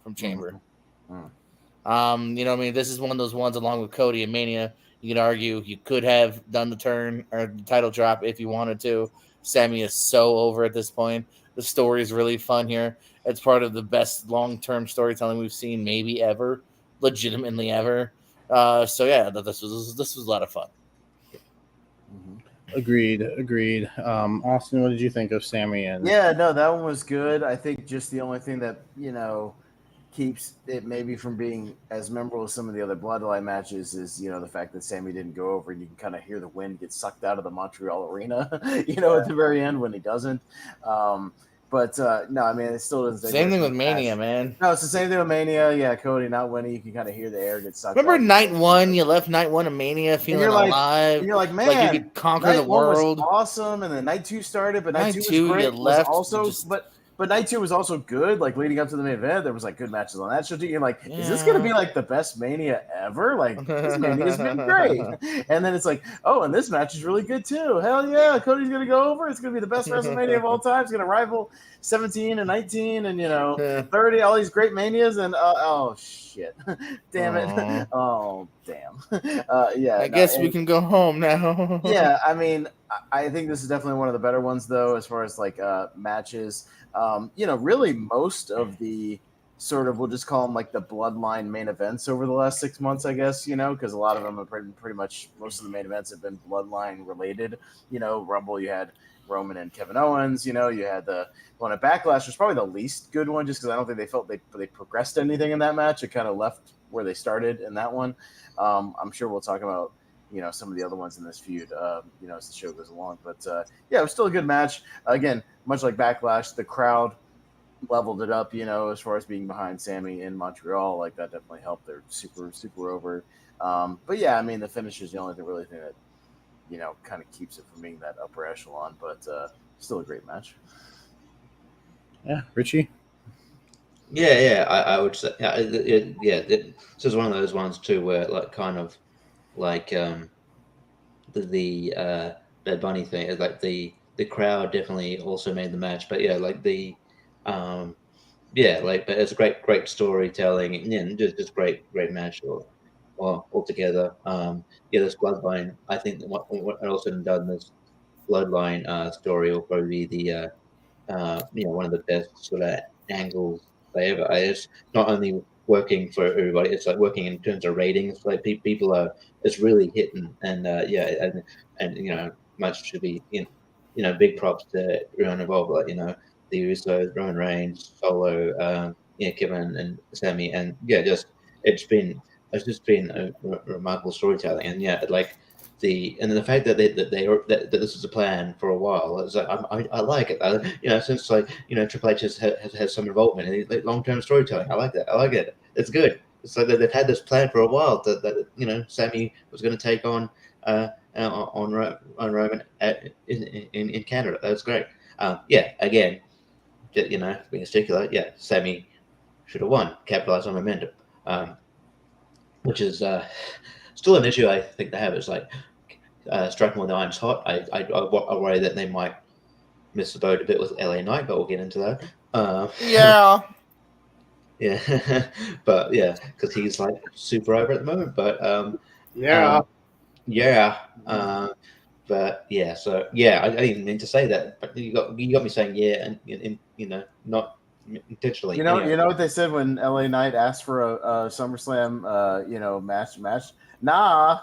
from Chamber. You know what I mean? This is one of those ones, along with Cody and Mania. You could argue you could have done the turn or the title drop if you wanted to. Sammy is so over at this point. The story is really fun here. It's part of the best long-term storytelling we've seen, maybe ever, legitimately ever. So yeah, this was a lot of fun. Agreed. Austin, what did you think of Sammy? And Yeah, no, that one was good. I think just the only thing that keeps it maybe from being as memorable as some of the other Bloodline matches is the fact that Sammy didn't go over, and you can kind of hear the wind get sucked out of the Montreal arena, at the very end when he doesn't. But no, I mean, it still doesn't. Same thing with Mania, man. No, it's the same thing with Mania. Yeah, Cody not winning, you can kind of hear the air get sucked. Remember out. night one? You left night one of Mania feeling alive. And you're like, man, like you could conquer the world. Was awesome, and then night two started, but night two was great. But night two was also good. Like leading up to the main event, there was like good matches on that show too. You're like, is this gonna be like the best Mania ever? Like this Mania's been great. And then it's like, oh, and this match is really good too. Hell yeah, Cody's gonna go over. It's gonna be the best WrestleMania of all time. It's gonna rival 17 and 19 and 30, all these great Manias. And oh shit, damn it. Oh damn. Yeah. I guess we can go home now. Yeah, I mean, I think this is definitely one of the better ones though, as far as like matches. Really most of the sort of, we'll just call them like the Bloodline main events over the last 6 months, I guess, because a lot of them have pretty much, most of the main events have been Bloodline related. Rumble, you had Roman and Kevin Owens, you had the one at Backlash was probably the least good one, just because I don't think they felt they progressed anything in that match. It kind of left where they started in that one. I'm sure we'll talk about some of the other ones in this feud, as the show goes along. But yeah, it was still a good match. Again, much like Backlash, the crowd leveled it up, as far as being behind Sammy in Montreal. Like that definitely helped. They're super, super over. But yeah, I mean, the finish is the only really thing that, kind of keeps it from being that upper echelon. But still a great match. Yeah, Richie? Yeah, I would say, this is one of those ones too where like kind of like the Bad Bunny thing is like the crowd definitely also made the match, but yeah, like the but it's great storytelling and just great match altogether. This Bloodline, I think what all said and done, this Bloodline story will probably be the one of the best sort of angles they ever. It's not only working for everybody, it's like working in terms of ratings. Like people are, it's really hitting, and much should be big props to everyone involved. Like the Usos, Roman Reigns, Solo, Kevin and Sammy, and it's just been a remarkable storytelling, and the fact that that this is a plan for a while, it's like I like it. Since Triple H has some involvement in long term storytelling. I like that. I like it. It's good. It's like they've had this plan for a while that Sammy was going to take on Roman in Canada. That's great. Again, being a stickler, Sammy should have won, capitalized on momentum, which is still an issue I think they have. It's like striking while the iron's hot. I worry that they might miss the boat a bit with LA Knight, but we'll get into that. Yeah. Yeah, but because he's like super over at the moment. But but yeah. So I didn't mean to say that, but you got me saying and not intentionally. You know what they said when LA Knight asked for a SummerSlam match. Nah.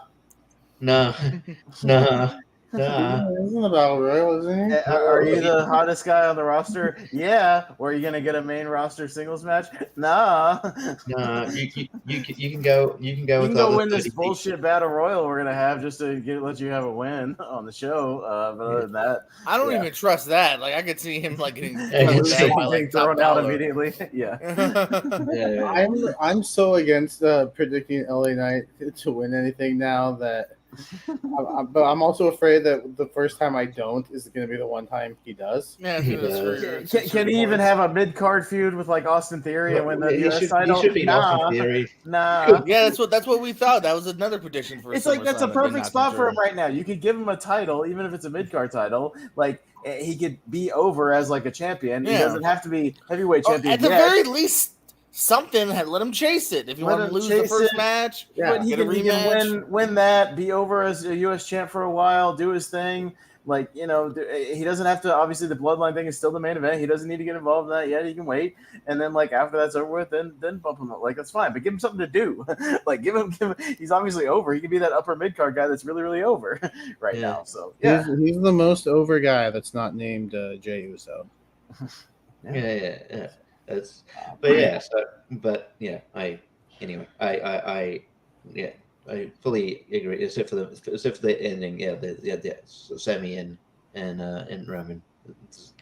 Isn't about right, wasn't he? Are you the hottest guy on the roster? Yeah. Or are you gonna get a main roster singles match? Nah. You can go. You can go. You can go win this bullshit battle royal we're gonna have just to let you have a win on the show. But other than that, I don't even trust that. Like I could see him like getting thrown out immediately. Yeah. I'm so against predicting LA Knight to win anything now that. But I'm also afraid that the first time I don't is going to be the one time he does. Yeah, can he even have a mid-card feud with like Austin Theory and win the US title? He should be Austin Theory. Nah. Yeah, that's what we thought. That was another prediction for. It's like that's a perfect spot for him right now. You could give him a title, even if it's a mid-card title. Like he could be over as like a champion. He doesn't have to be heavyweight champion. At the very least, something. Let him chase it. If you Let want to him lose the chase first it. match, But he get a can rematch. win that, be over as a U.S. champ for a while, do his thing. Like, he doesn't have to. Obviously, the bloodline thing is still the main event. He doesn't need to get involved in that yet. He can wait, and then like after that's over with, then bump him up. Like, that's fine, but give him something to do. Like, give him. He's obviously over. He can be that upper mid card guy that's really really over right now. So yeah, he's the most over guy that's not named Jey Uso. Yeah. That's, I fully agree. Except for the ending. Yeah, the Sammy and Roman.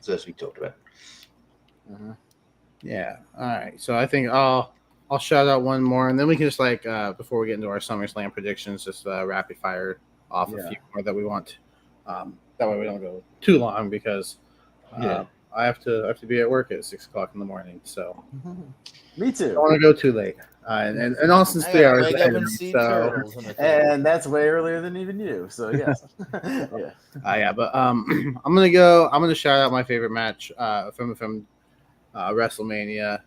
As we talked about. Yeah. All right. So I think I'll shout out one more, and then we can just before we get into our SummerSlam predictions, just rapid fire off a few more that we want. That way we don't go too long because I have to be at work at 6:00 in the morning. So me too. I don't want to go too late. And Austin's 3 hours wake ahead up of and me, see so turtles in the and that's way earlier than even you. So yes, yeah. But I'm gonna shout out my favorite match from WrestleMania.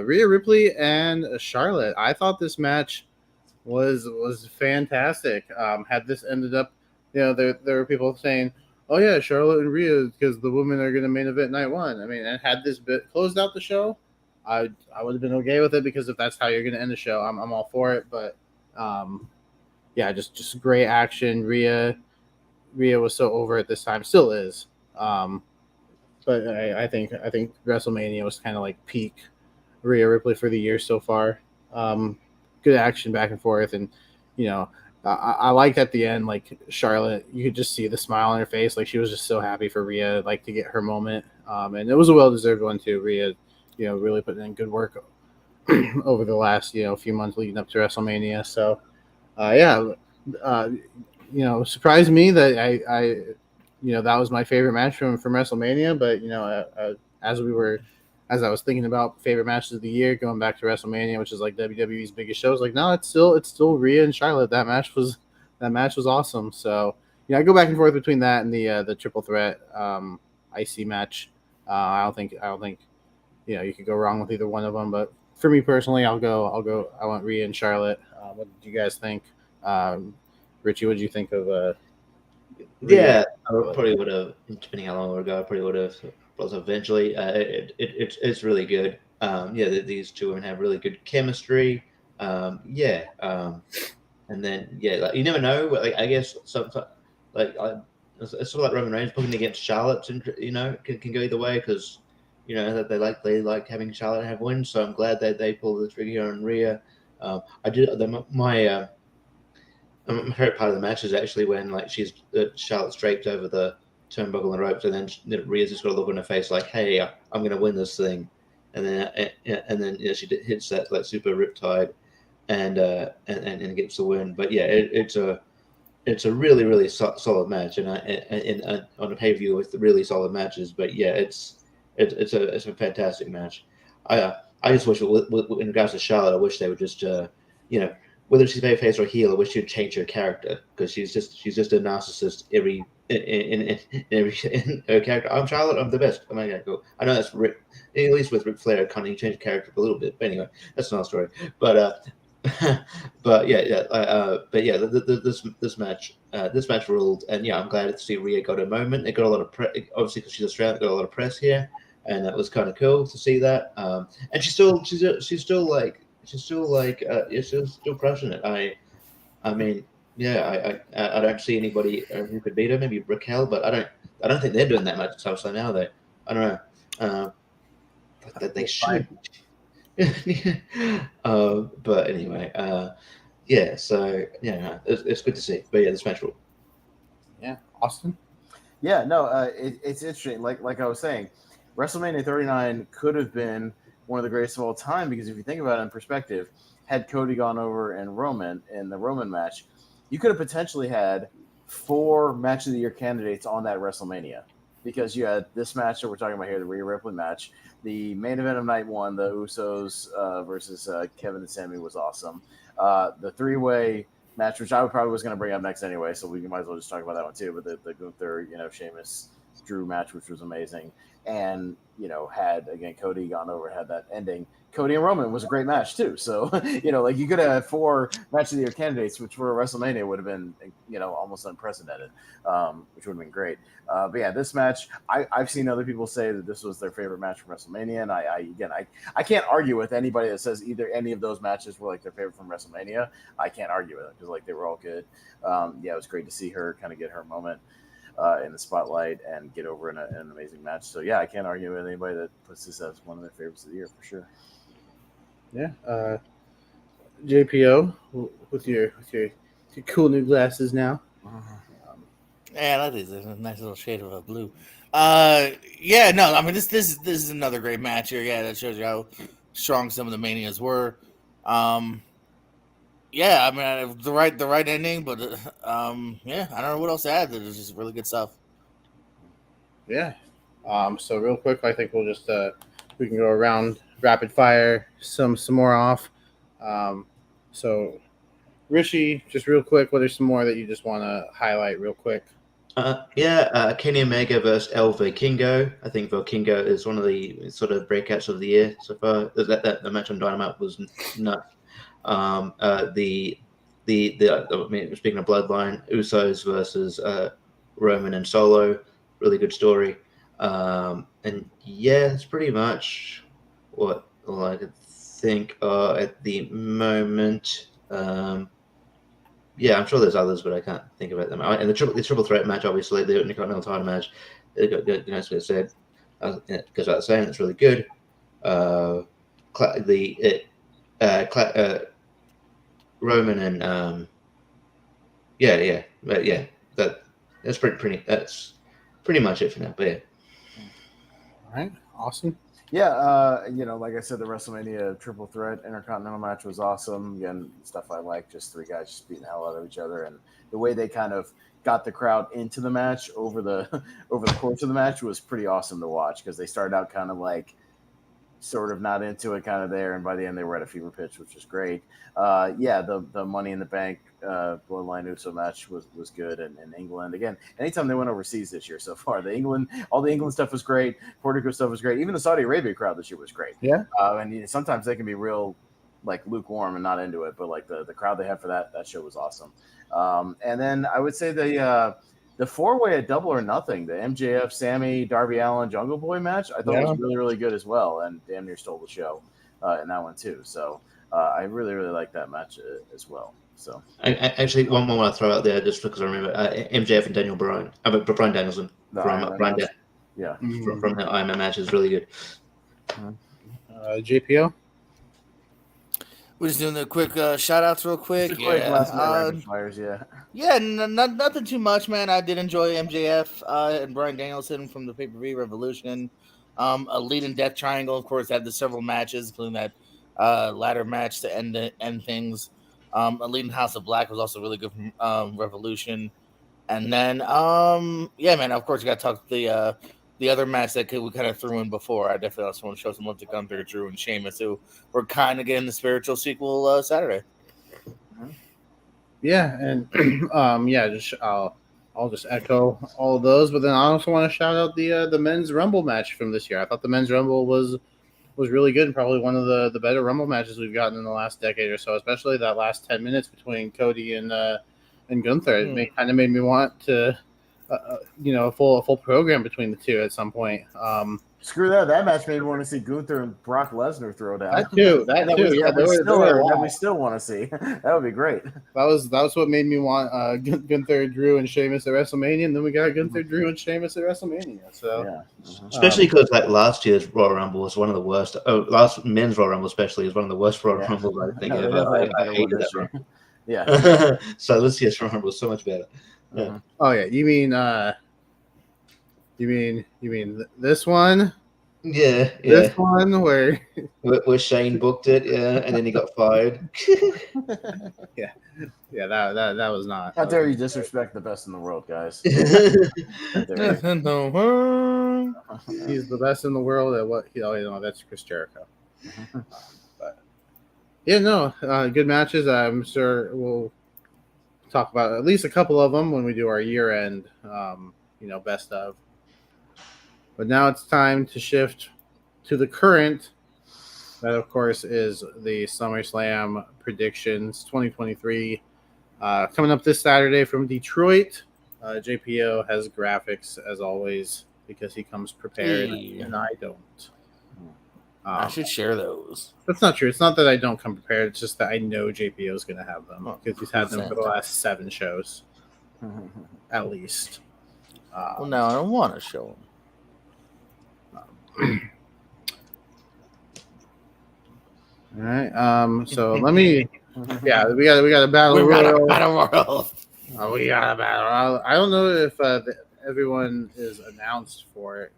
Rhea Ripley and Charlotte. I thought this match was fantastic. Had this ended up, there were people saying, "Oh yeah, Charlotte and Rhea because the women are going to main event night one." I mean, and had this bit closed out the show, I would have been okay with it because if that's how you're going to end the show, I'm all for it. But yeah, just great action. Rhea was so over at this time, still is. But I think WrestleMania was kind of like peak Rhea Ripley for the year so far. Good action back and forth, and I liked at the end, like Charlotte, you could just see the smile on her face, like she was just so happy for Rhea, like to get her moment, and it was a well deserved one too. Rhea, really putting in good work over the last few months leading up to WrestleMania. So surprised me that I that was my favorite match from WrestleMania. But as I was thinking about favorite matches of the year, going back to WrestleMania, which is like WWE's biggest show, I was like, no, it's still Rhea and Charlotte. That match was awesome. So I go back and forth between that and the triple threat IC match. I don't think you could go wrong with either one of them. But for me personally, I want Rhea and Charlotte. What did you guys think? Richie, what did you think of? Yeah, I probably would have, depending how long ago, I probably would have. But eventually, it's really good. These two women have really good chemistry. And then like you never know. Like I guess sometimes, it's sort of like Roman Reigns putting against Charlotte, and can go either way because that they like having Charlotte have wins. So I'm glad that they pulled the trigger on Rhea. I did my favorite part of the match is actually when Charlotte's draped over the turnbuckle and the ropes, and then Rhea's just got a look on her face like, "Hey, I'm going to win this thing," and then she hits that like super riptide, and gets the win. But yeah, it's a really really solid match, and on a pay per view with really solid matches. But yeah, it's a fantastic match. I just wish in regards to Charlotte, I wish they would just whether she's babyface or heel, I wish she'd change her character because she's just a narcissist in her character. I'm Charlotte. I'm the best. I'm gonna go. I know that's at least with Ric Flair, kind of change the character a little bit. But anyway, that's another story. But this match ruled, and yeah, I'm glad to see Rhea got a moment. It got a lot of obviously because she's Australian, it got a lot of press here, and that was kind of cool to see that. And she's still crushing it. I mean, yeah, I don't see anybody who could beat her. Maybe Raquel, but I don't think they're doing that much at SummerSlam now. I don't know. But they should. But anyway, yeah. So yeah, it's good to see. But yeah, this match rule. Yeah, Austin. Yeah, no, it's interesting. Like I was saying, WrestleMania 39 could have been one of the greatest of all time because if you think about it in perspective, had Cody gone over and Roman in the Roman match, you could have potentially had 4 match of the year candidates on that WrestleMania because you had this match that we're talking about here, the Rhea Ripley match, the main event of night 1, the Usos versus Kevin and Sami was awesome. The 3-way match, which I probably was going to bring up next anyway, so we might as well just talk about that one too. But the Gunther, Sheamus, Drew match, which was amazing, and had again Cody gone over, had that ending. Cody and Roman was a great match too. So, like you could have 4 match of the year candidates, which for WrestleMania would have been, almost unprecedented, which would have been great. But yeah, this match, I've seen other people say that this was their favorite match from WrestleMania. And I can't argue with anybody that says either any of those matches were like their favorite from WrestleMania. I can't argue with it because like they were all good. It was great to see her kind of get her moment in the spotlight and get over in an amazing match. So yeah, I can't argue with anybody that puts this as one of their favorites of the year for sure. Yeah, JPO with your cool new glasses now. Yeah, that is a nice little shade of a blue. Yeah, no, I mean this is another great match here. Yeah, that shows you how strong some of the manias were. Yeah, I mean the right ending, but yeah, I don't know what else to add. It's just really good stuff. Yeah. So real quick, I think we'll just we can go around rapid fire some more off. So Rishi, just real quick, what are some more that you just want to highlight real quick? Kenny Omega versus El Vikingo. I think Vikingo is one of the sort of breakouts of the year so far. The match on Dynamite was nuts. Speaking of Bloodline, Usos versus Roman and Solo, really good story. And yeah, it's pretty much what I could think at the moment. I'm sure there's others, but I can't think about them. And the triple threat match, obviously, the Intercontinental title match, as I said, it goes without saying, it's really good. Roman and that's pretty much it for now. But yeah. All right, awesome. Yeah, like I said, the WrestleMania triple threat Intercontinental match was awesome. Again, stuff I like, just 3 guys just beating the hell out of each other, and the way they kind of got the crowd into the match over the course of the match was pretty awesome to watch because they started out kind of like sort of not into it, kind of there, and by the end they were at a fever pitch, which was great. The Money in the Bank Bloodline Uso match was good, and in England again. Anytime they went overseas this year so far, all the England stuff was great. Puerto Rico stuff was great. Even the Saudi Arabia crowd this year was great. Yeah, and sometimes they can be real like lukewarm and not into it, but like the crowd they had for that show was awesome. And then I would say the 4-way at Double or Nothing, the MJF, Sammy, Darby Allin, Jungle Boy match, I thought was really, really good as well, and damn near stole the show in that one too. So I really, really like that match as well. So actually, one more I want to throw out there just because I remember MJF and Daniel Bryan. Bryan Danielson from the Iron Man match is really good. JPO. We're just doing the quick shout outs real quick. Nothing too much, man. I did enjoy MJF and Bryan Danielson from the pay-per-view Revolution. Elite and Death Triangle, of course, had the several matches, including that ladder match to end things. Elite and House of Black was also really good from Revolution. And then, of course, you got to talk the other match that we kind of threw in before. I definitely also want to show some love to Gunther, Drew, and Sheamus, who were kind of getting the spiritual sequel Saturday. Yeah, and I'll just echo all of those, but then I also want to shout out the men's Rumble match from this year. I thought the men's Rumble was really good and probably one of the better Rumble matches we've gotten in the last decade or so, especially that last 10 minutes between Cody and Gunther. It kind of made me want to a full program between the two at some point. Screw that! That match made me want to see Gunther and Brock Lesnar throw down. That too. That we still want to see. That would be great. That was what made me want Gunther, Drew, and Sheamus at WrestleMania, and then we got Gunther, Drew, and Sheamus at WrestleMania. So, especially because like last year's Royal Rumble was one of the worst. Last men's Royal Rumble especially is one of the worst Royal Rumbles I think ever. I hated that one. Yeah. So this year's Royal Rumble was so much better. Yeah. Oh yeah, you mean this one? Yeah. This one where Shane booked it, and then he got fired. yeah, that was not. How dare you disrespect the best in the world, guys? He's the best in the world at what? That's Chris Jericho. But good matches. I'm sure we'll talk about at least a couple of them when we do our year-end, best of. But now it's time to shift to the current That, of course, is the SummerSlam predictions 2023 coming up this Saturday from Detroit. JPO has graphics as always because he comes prepared, Hey. and I don't. I should share those. That's not true. It's not that I don't come prepared. It's just that I know JPO is going to have them because he's had them for the last 7 shows, at least. Well, now I don't want to show them. All right. So let me. Yeah, we got a battle royal. We got a battle royal. I don't know if everyone is announced for it.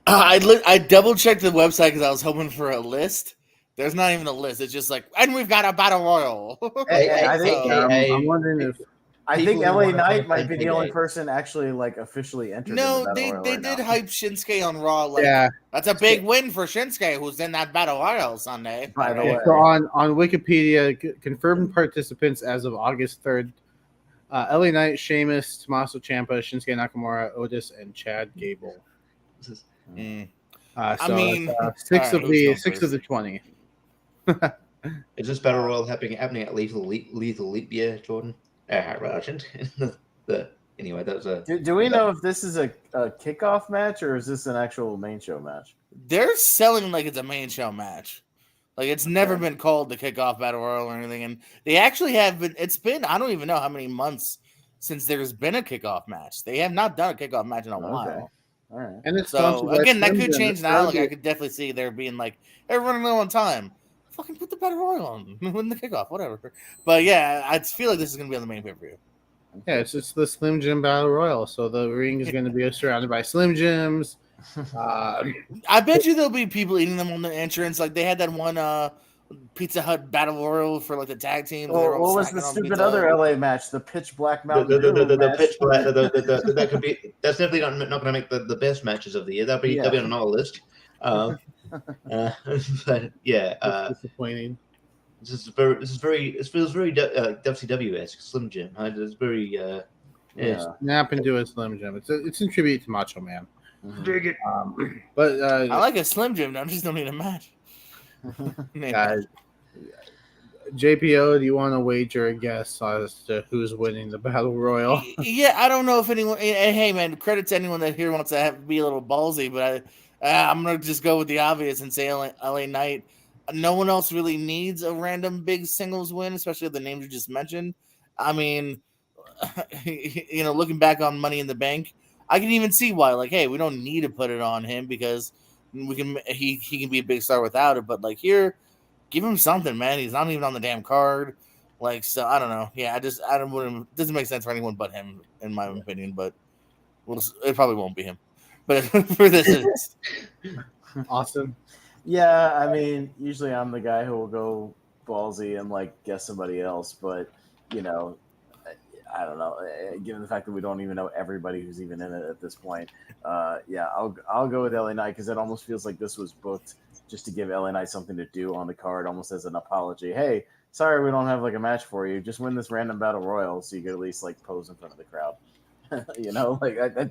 I double checked the website because I was hoping for a list. There's not even a list. It's just like, and we've got a battle royal. I'm wondering if I think LA Knight might be the only person actually like officially entered. No, they did hype Shinsuke on Raw. Like, yeah, that's a big win for Shinsuke, who's in that battle royal Sunday. By the way, so on Wikipedia, confirmed participants as of August 3rd: LA Knight, Sheamus, Tommaso Ciampa, Shinsuke Nakamura, Otis, and Chad Gable. I mean, 6 of the 20. Is this battle royal happening at Lethal Leap Year, Jordan? Anyway, that was a. Do we know if this is a kickoff match or is this an actual main show match? They're selling like it's a main show match. Like it's never been called the kickoff battle royal or anything, and they actually have been. It's been I don't even know how many months since there's been a kickoff match. They have not done a kickoff match in a while. All right, and it's so again that could change now. Like I could definitely see there being like everyone low on time. Fucking put the battle royal on, win the kickoff, whatever. But yeah, I feel like this is gonna be on the main pay-per-view. Yeah, it's just the Slim Jim Battle Royal, so the ring is going to be surrounded by Slim Jims. I bet you there'll be people eating them on the entrance. Like they had that one Pizza Hut Battle Royal for like the tag team. What was the stupid other LA match? The Pitch Black Mountain. The Pitch Black. That could be. That's definitely not going to make the best matches of the year. That'll be on another list. But yeah, disappointing. It feels very WCW-esque, Slim Jim. It's very snap into a Slim Jim. It's in tribute to Macho Man. Dig it. But I like a Slim Jim. I just don't need a match. JPO, do you want to wager a guess as to who's winning the Battle Royal? Yeah, I don't know if anyone. And hey, man, credit to anyone that here wants to be a little ballsy, but I'm gonna just go with the obvious and say LA Knight. No one else really needs a random big singles win, especially the names you just mentioned. I mean, looking back on Money in the Bank, I can even see why. Like, hey, we don't need to put it on him because we can. He can be a big star without it. But like here, give him something, man. He's not even on the damn card. Like, so I don't know. Yeah, it doesn't make sense for anyone but him, in my opinion. But it probably won't be him. But for this, it is. Awesome. Yeah, I mean, usually I'm the guy who will go ballsy and like guess somebody else, but I don't know. Given the fact that we don't even know everybody who's even in it at this point, I'll go with LA Knight because it almost feels like this was booked just to give LA Knight something to do on the card, almost as an apology. Hey, sorry we don't have like a match for you. Just win this random battle royal so you could at least like pose in front of the crowd. It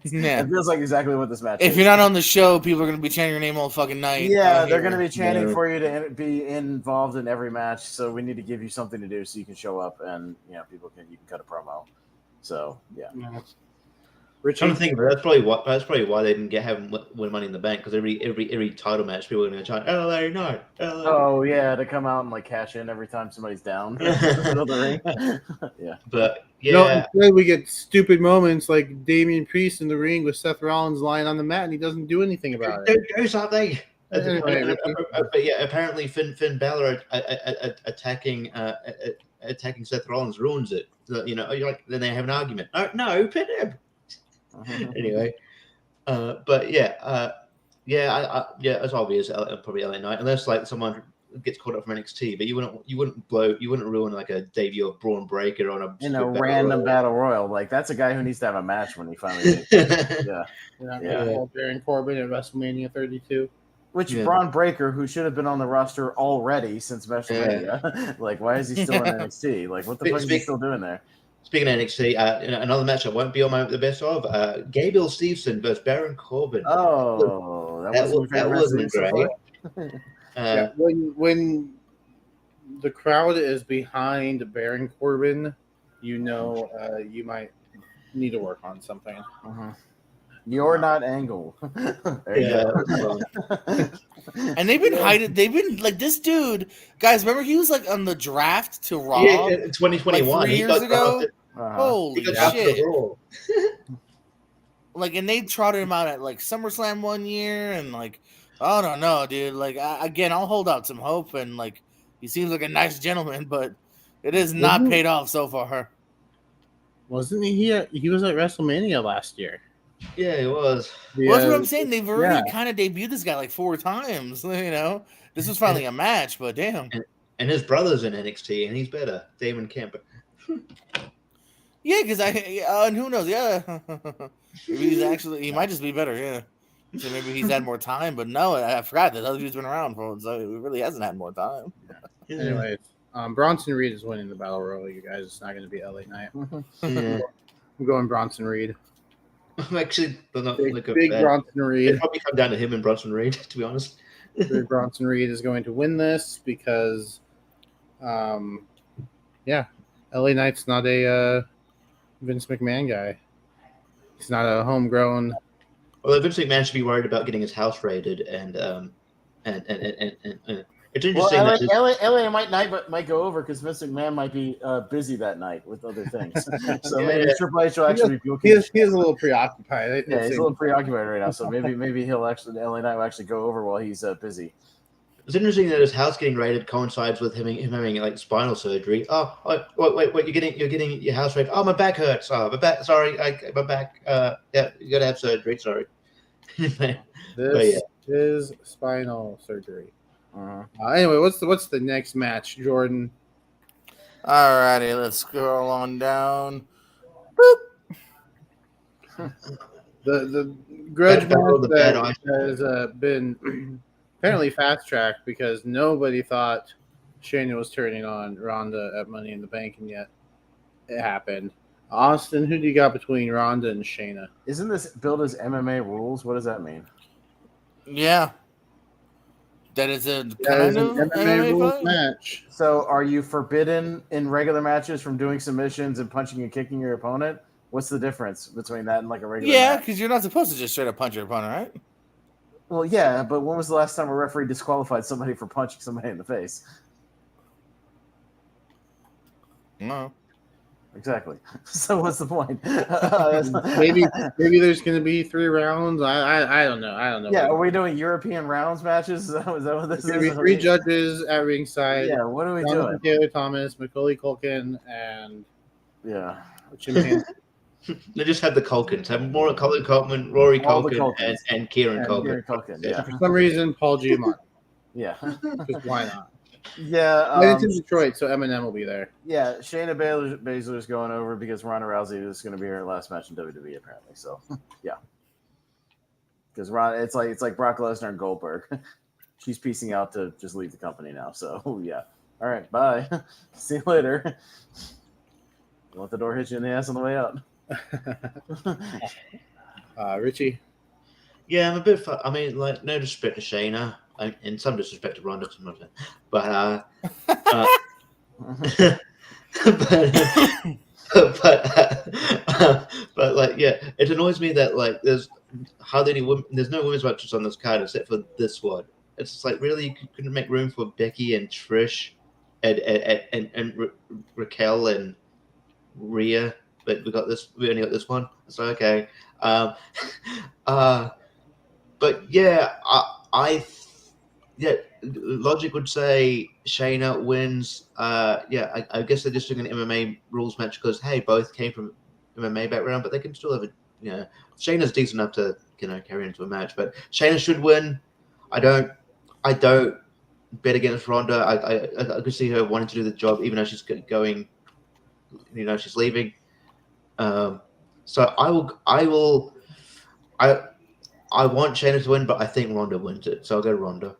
feels like exactly what this match is. If you're not on the show, people are going to be chanting your name all fucking night. Yeah, they're going to be chanting for you to be involved in every match. So we need to give you something to do so you can show up and you can cut a promo. So yeah. I'm trying to think, that's probably why they didn't have him win Money in the Bank because every title match people are going to chant LA Knight. Oh yeah, to come out and like cash in every time somebody's down. Yeah, but yeah, no, instead we get stupid moments like Damian Priest in the ring with Seth Rollins lying on the mat and he doesn't do anything about it. Do something. But yeah, apparently Finn Balor attacking Seth Rollins ruins it. Then they have an argument. No, pin him. Anyway, but it's obvious. Probably LA Knight, unless like someone gets caught up from NXT, but you wouldn't ruin like a debut of Braun Breaker on a random battle royal. Like that's a guy who needs to have a match when he finally. Yeah. Baron Corbin at WrestleMania 32. Which Braun Breaker, who should have been on the roster already since WrestleMania, like why is he still in NXT? Like what the fuck is he still doing there? Speaking of NXT, another match I won't be on the best of. Gabriel Stevenson versus Baron Corbin. Oh, that wasn't great. Yeah, when the crowd is behind Baron Corbin, you might need to work on something. You're not Angle. There you go. And they've been hiding. They've been like this dude, guys. Remember he was like on the draft to Raw. Yeah, in 2021, like 3 years ago. Holy shit! Like, and they trotted him out at like SummerSlam one year, and like, I don't know, dude. Like, again, I'll hold out some hope, and like, he seems like a nice gentleman, but it has not paid off so far. Wasn't he? He was at WrestleMania last year. Yeah, it was. Well, that's what I'm saying. They've already kind of debuted this guy like 4 times. You know, this was finally a match, but damn. And his brother's in NXT, and he's better, Damon Kemp. Yeah, because and who knows? Yeah, maybe he might just be better. Yeah, so maybe he's had more time. But no, I forgot that other dude's been around for, so he really hasn't had more time. Yeah. Anyways, Bronson Reed is winning the Battle Royal, you guys. It's not going to be LA Knight. Yeah. I'm going Bronson Reed. Actually, not big Bronson Reed. It'd probably come down to him and Bronson Reed, to be honest. Big Bronson Reed is going to win this because, LA Knight's not a Vince McMahon guy. He's not a homegrown. Well, Vince McMahon should be worried about getting his house raided, and it's interesting. Well, LA might go over because Vince McMahon might be busy that night with other things. So maybe Triple H will actually be okay. He is a little preoccupied. Yeah, he's a little preoccupied right now. So maybe he'll actually LA Knight will actually go over while he's busy. It's interesting that his house getting raided coincides with him having like spinal surgery. Oh, wait! You're getting your house raided. Oh, my back hurts. Oh, my back. Sorry, my back. Yeah, you got to have surgery. Sorry. This is spinal surgery. Anyway, what's the next match, Jordan? Alrighty, let's scroll on down. The grudge match that has been apparently fast tracked because nobody thought Shayna was turning on Ronda at Money in the Bank, and yet it happened. Austin, who do you got between Ronda and Shayna? Isn't this billed as MMA rules? What does that mean? Yeah. That is a kind of MMA rules match. So are you forbidden in regular matches from doing submissions and punching and kicking your opponent? What's the difference between that and like a regular match? Yeah, because you're not supposed to just straight up punch your opponent, right? Well, yeah, but when was the last time a referee disqualified somebody for punching somebody in the face? No. Exactly. So what's the point? maybe there's going to be 3 rounds. I don't know. Yeah, are we doing European rounds matches? Is that what this is? 3 judges at ringside. Yeah, what are we doing? Taylor Thomas, Macaulay Culkin, and Jim Hansen. They just had the Culkins. Have more Macaulay Culkin, Rory Culkin, and Kieran Culkin. Yeah. For some reason, Paul Giamatti. Yeah. Just why not? Yeah, it's in Detroit, so Eminem will be there. Yeah, Shayna Baszler is going over because Ronda Rousey is going to be her last match in WWE, apparently. So, yeah, because it's like Brock Lesnar and Goldberg. She's piecing out to just leave the company now. So, yeah, all right, bye. See you later. Don't let the door hit you in the ass on the way out. Richie. Yeah, I'm a bit. I mean, like, no disrespect to Shayna. In some disrespect to Ronda, but like, yeah, it annoys me that like there's hardly any women. There's no women's matches on this card except for this one. It's just like really you couldn't make room for Becky and Trish, and Raquel and Rhea, but we only got this one. So okay, but yeah, logic would say Shayna wins. I guess they're just doing an MMA rules match because hey, both came from MMA background, but they can still have Shayna's decent enough to carry into a match, but Shayna should win. I don't bet against Ronda. I could see her wanting to do the job even though she's going. She's leaving. So I want Shayna to win, but I think Ronda wins it. So I'll go Ronda.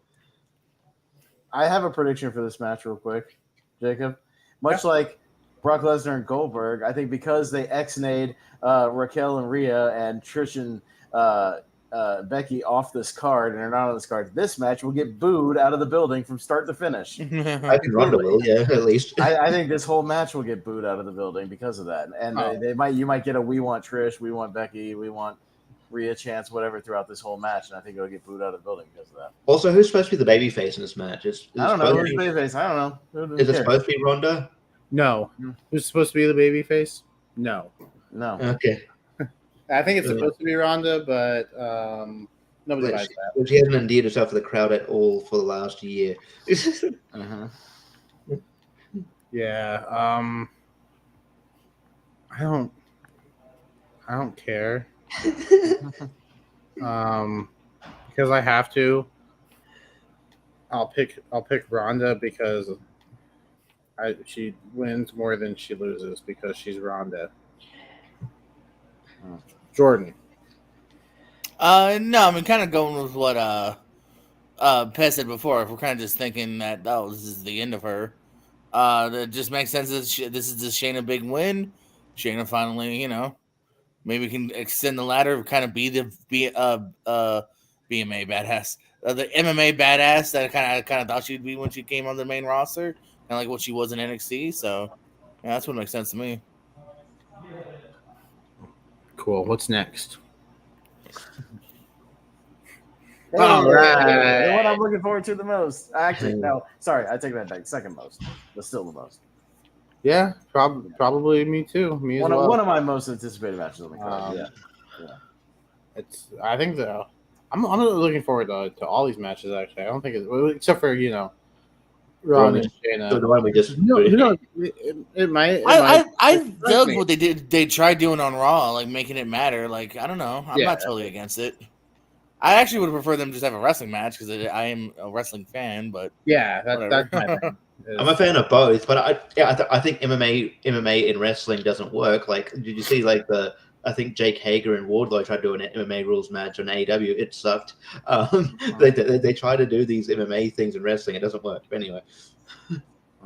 I have a prediction for this match real quick, Jacob. Much like Brock Lesnar and Goldberg, I think because they ex-nayed Raquel and Rhea and Trish and Becky off this card and are not on this card, this match will get booed out of the building from start to finish. I think Ronda will, yeah, at least. I think this whole match will get booed out of the building because of that. And you might get a we want Trish, we want Becky, we want Rhea chance, whatever throughout this whole match, and I think it'll get booed out of the building because of that. Also, who's supposed to be the babyface in this match? I don't know. Who's babyface? I don't know. Is it supposed to be Ronda? No. Who's supposed to be the babyface? No. Okay. I think it's supposed to be Ronda, but nobody buys that. She hasn't endeared herself to the crowd at all for the last year. Yeah. I don't care. Because I have to. I'll pick Ronda because she wins more than she loses because she's Ronda. Jordan. No, I mean, kind of going with what Pez said before. If we're kind of just thinking that this is the end of her, it just makes sense that this is the Shayna big win. Shayna finally, maybe can extend the ladder, kind of be the BMA badass, the MMA badass that I kind of thought she'd be when she came on the main roster, kind of like what she was in NXT. So yeah, that's what makes sense to me. Cool. What's next? All right. The one I'm looking forward to the most. Actually, no. Sorry, I take that back. Second most, but still the most. Yeah, probably me too. Me as well. One of my most anticipated matches on the card. I think that I'm really looking forward to all these matches. Actually, I don't think except for Ron and Shayna. The one we just it might. I dug what they did. They tried doing on Raw, like making it matter. Like I don't know. I'm not totally against it. I actually would prefer them just have a wrestling match because I am a wrestling fan. But yeah, that's my thing. I'm a fan of both, but I think MMA in wrestling doesn't work. Like, did you see I think Jake Hager and Wardlow tried to do an MMA rules match on AEW. It sucked. They try to do these MMA things in wrestling. It doesn't work. But anyway,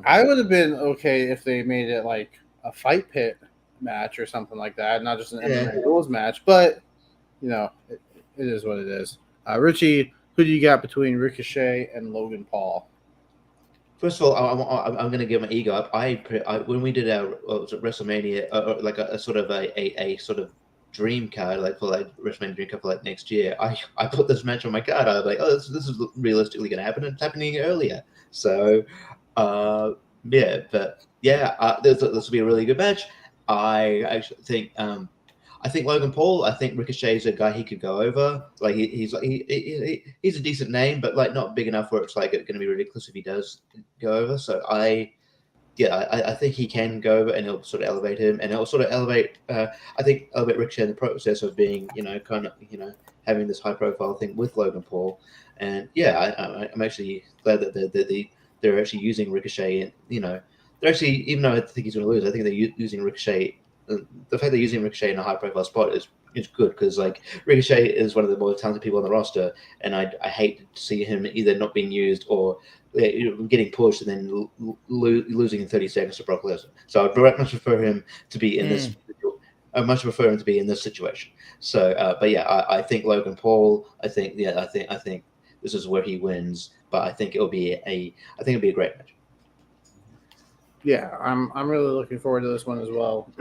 I would have been okay if they made it like a fight pit match or something like that, not just an MMA rules match. But it is what it is. Richie, who do you got between Ricochet and Logan Paul? First of all, I'm going to give my ego up. When we did our WrestleMania, like a sort of a sort of dream card, like for WrestleMania dream card for next year, I put this match on my card. I was like, this is realistically going to happen. It's happening earlier. So, this will be a really good match. I actually think. I think Logan Paul. I think Ricochet is a guy he could go over. Like he's a decent name, but not big enough where it's going to be ridiculous if he does go over. So I think he can go over, and it'll sort of elevate him, and it'll sort of elevate. Elevate Ricochet in the process of being having this high profile thing with Logan Paul. And I'm actually glad that they're actually using Ricochet, and they're actually, even though I think he's going to lose, I think they're using Ricochet. The fact they're using Ricochet in a high-profile spot is good because Ricochet is one of the more talented people on the roster, and I hate to see him either not being used or getting pushed and then losing in 30 seconds to Brock Lesnar. So I'd much prefer him to be in this. I much prefer him to be in this situation. So, I think Logan Paul. I think this is where he wins, but I think it'll be a great match. Yeah, I'm really looking forward to this one as well.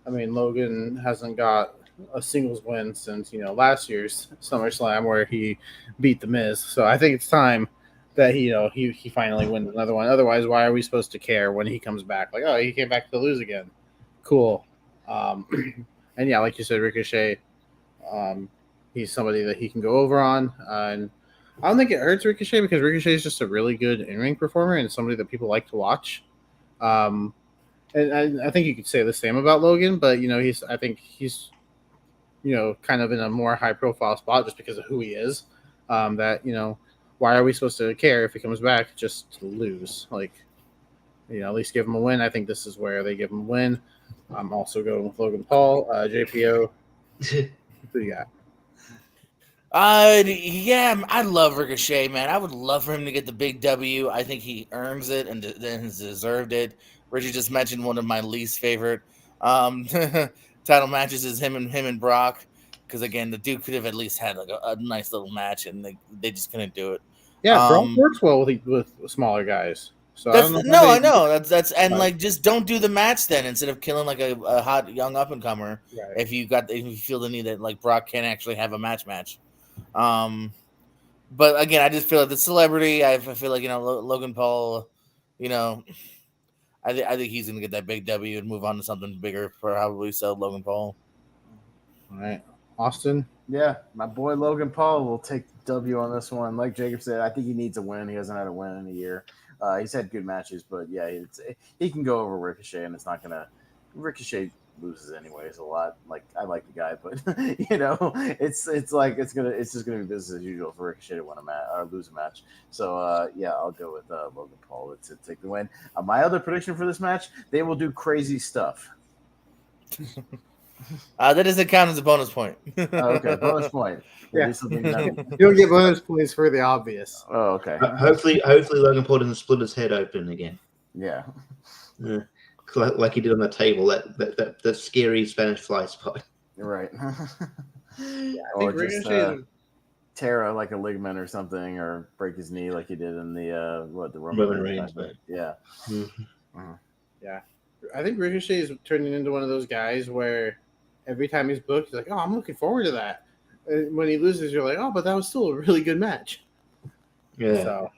I mean, Logan hasn't got a singles win since last year's SummerSlam where he beat The Miz. So I think it's time that he finally wins another one. Otherwise, why are we supposed to care when he comes back? Like, oh, he came back to lose again. Cool. And yeah, like you said, Ricochet, he's somebody that he can go over on. And I don't think it hurts Ricochet because Ricochet is just a really good in-ring performer and somebody that people like to watch. And I think you could say the same about Logan, but I think he's kind of in a more high profile spot just because of who he is. That why are we supposed to care if he comes back just to lose? Like, at least give him a win. I think this is where they give him a win. I'm also going with Logan Paul, JPO. Who do you got? I love Ricochet, man. I would love for him to get the big W. I think he earns it and then has deserved it. Richie just mentioned one of my least favorite title matches is him and Brock. because again, the dude could have at least had like a nice little match, and they just couldn't do it. Yeah, Brock works well with smaller guys. So That's, I don't know. I know that's and Right. like just don't do the match then instead of killing like a hot young up and comer. Right. If you feel the need that like Brock can actually have a match. But again, I just feel like the celebrity. I feel like Logan Paul. I think he's gonna get that big W and move on to something bigger. Probably so Logan Paul. All right, Austin. Yeah, my boy Logan Paul will take the W on this one. Like Jacob said, I think he needs a win. He hasn't had a win in a year. He's had good matches, but yeah, he can go over Ricochet, and it's not gonna. Ricochet loses anyways a lot. Like I like the guy, but it's just gonna be business as usual for Ricochet to win a match or lose a match. So yeah, I'll go with Logan Paul to take the win. My other prediction for this match: they will do crazy stuff. That doesn't count as a bonus point. Okay, bonus point. Yeah. You don't get bonus points for the obvious. Oh, okay. Hopefully Logan Paul doesn't split his head open again. Yeah. Like he did on the table, that scary Spanish fly spot. Right. Yeah, or just tear like a ligament or something, or break his knee like he did in the Roman Reigns. Yeah. Mm-hmm. Yeah. I think Ricochet is turning into one of those guys where every time he's booked, he's like, "Oh, I'm looking forward to that." And when he loses, you're like, "Oh, but that was still a really good match." Yeah. So,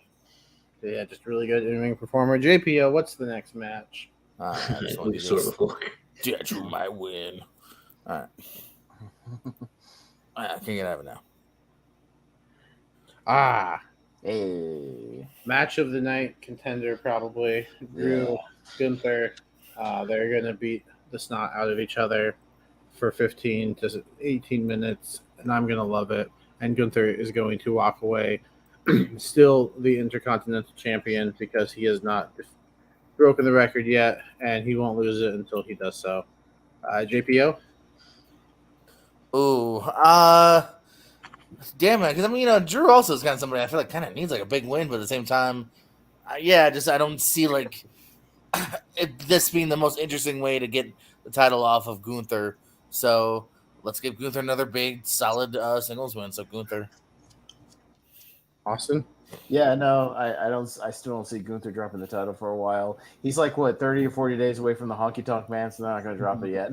yeah, just really good in-ring performer. JPO, what's the next match? We saw it before. Yeah, Drew might win. All right. I can't get out of it now. Hey. Match of the night contender, probably. Drew, Gunther. They're going to beat the snot out of each other for 15 to 18 minutes, and I'm going to love it. And Gunther is going to walk away still the Intercontinental Champion because he has not broken the record yet, and he won't lose it until he does so. JPO? Ooh, damn it! Because Drew also is kind of somebody I feel like kind of needs like a big win, but at the same time, I don't see like this being the most interesting way to get the title off of Gunther. So let's give Gunther another big, solid singles win. So Gunther. Austin? Yeah, no, I still don't see Gunther dropping the title for a while. He's like 30 or 40 days away from the Honky Tonk Man, so they're not going to drop it yet.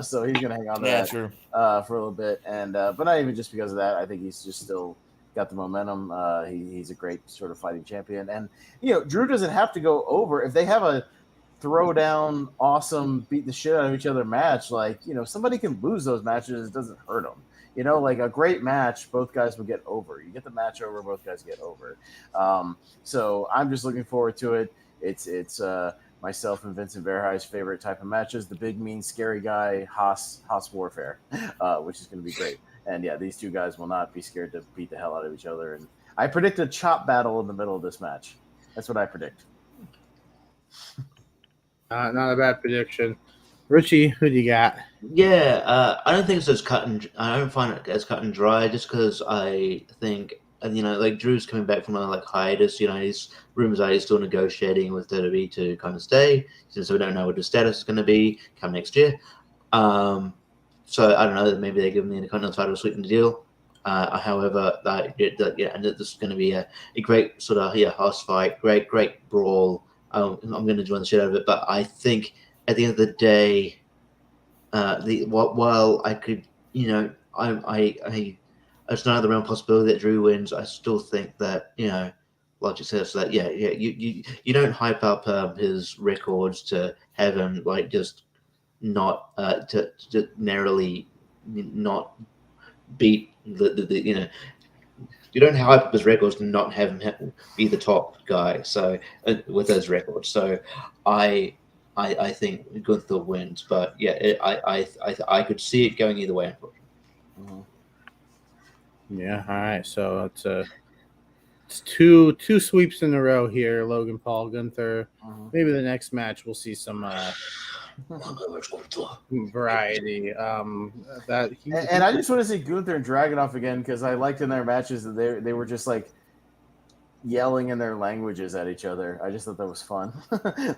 So he's going to hang on to that true. For a little bit, and but not even just because of that. I think he's just still got the momentum. He's a great sort of fighting champion, and Drew doesn't have to go over if they have a throw down, awesome, beat the shit out of each other match. Like somebody can lose those matches; it doesn't hurt them. Like a great match, both guys will get over. You get the match over, both guys get over. So I'm just looking forward to it. It's myself and Vincent Verhei's favorite type of matches: the big, mean, scary guy, Haas warfare, which is going to be great. And yeah, these two guys will not be scared to beat the hell out of each other. And I predict a chop battle in the middle of this match. That's what I predict. Not a bad prediction. Richie, who do you got? Yeah, I don't think it's as cut and I don't find it as cut and dry just because I think like Drew's coming back from a hiatus. His rumors are he's still negotiating with WWE to kind of stay, since we don't know what his status is going to be come next year. So I don't know, maybe they give him the Intercontinental title to sweeten the deal. However, and this is going to be a great sort of house fight, great brawl. I'm going to enjoy the shit out of it, but I think at the end of the day, while I could, it's not the realm possibility that Drew wins. I still think that like you said, so that you don't hype up his records to have him just not to narrowly not beat the you don't hype up his records to not have him be the top guy. So with those records, so I think Gunther wins, but I could see it going either way. Yeah, all right. So it's two sweeps in a row here. Logan Paul, Gunther. Maybe the next match we'll see some variety. And I just want to see Gunther and Dragunov again because I liked in their matches that they were just yelling in their languages at each other. I just thought that was fun.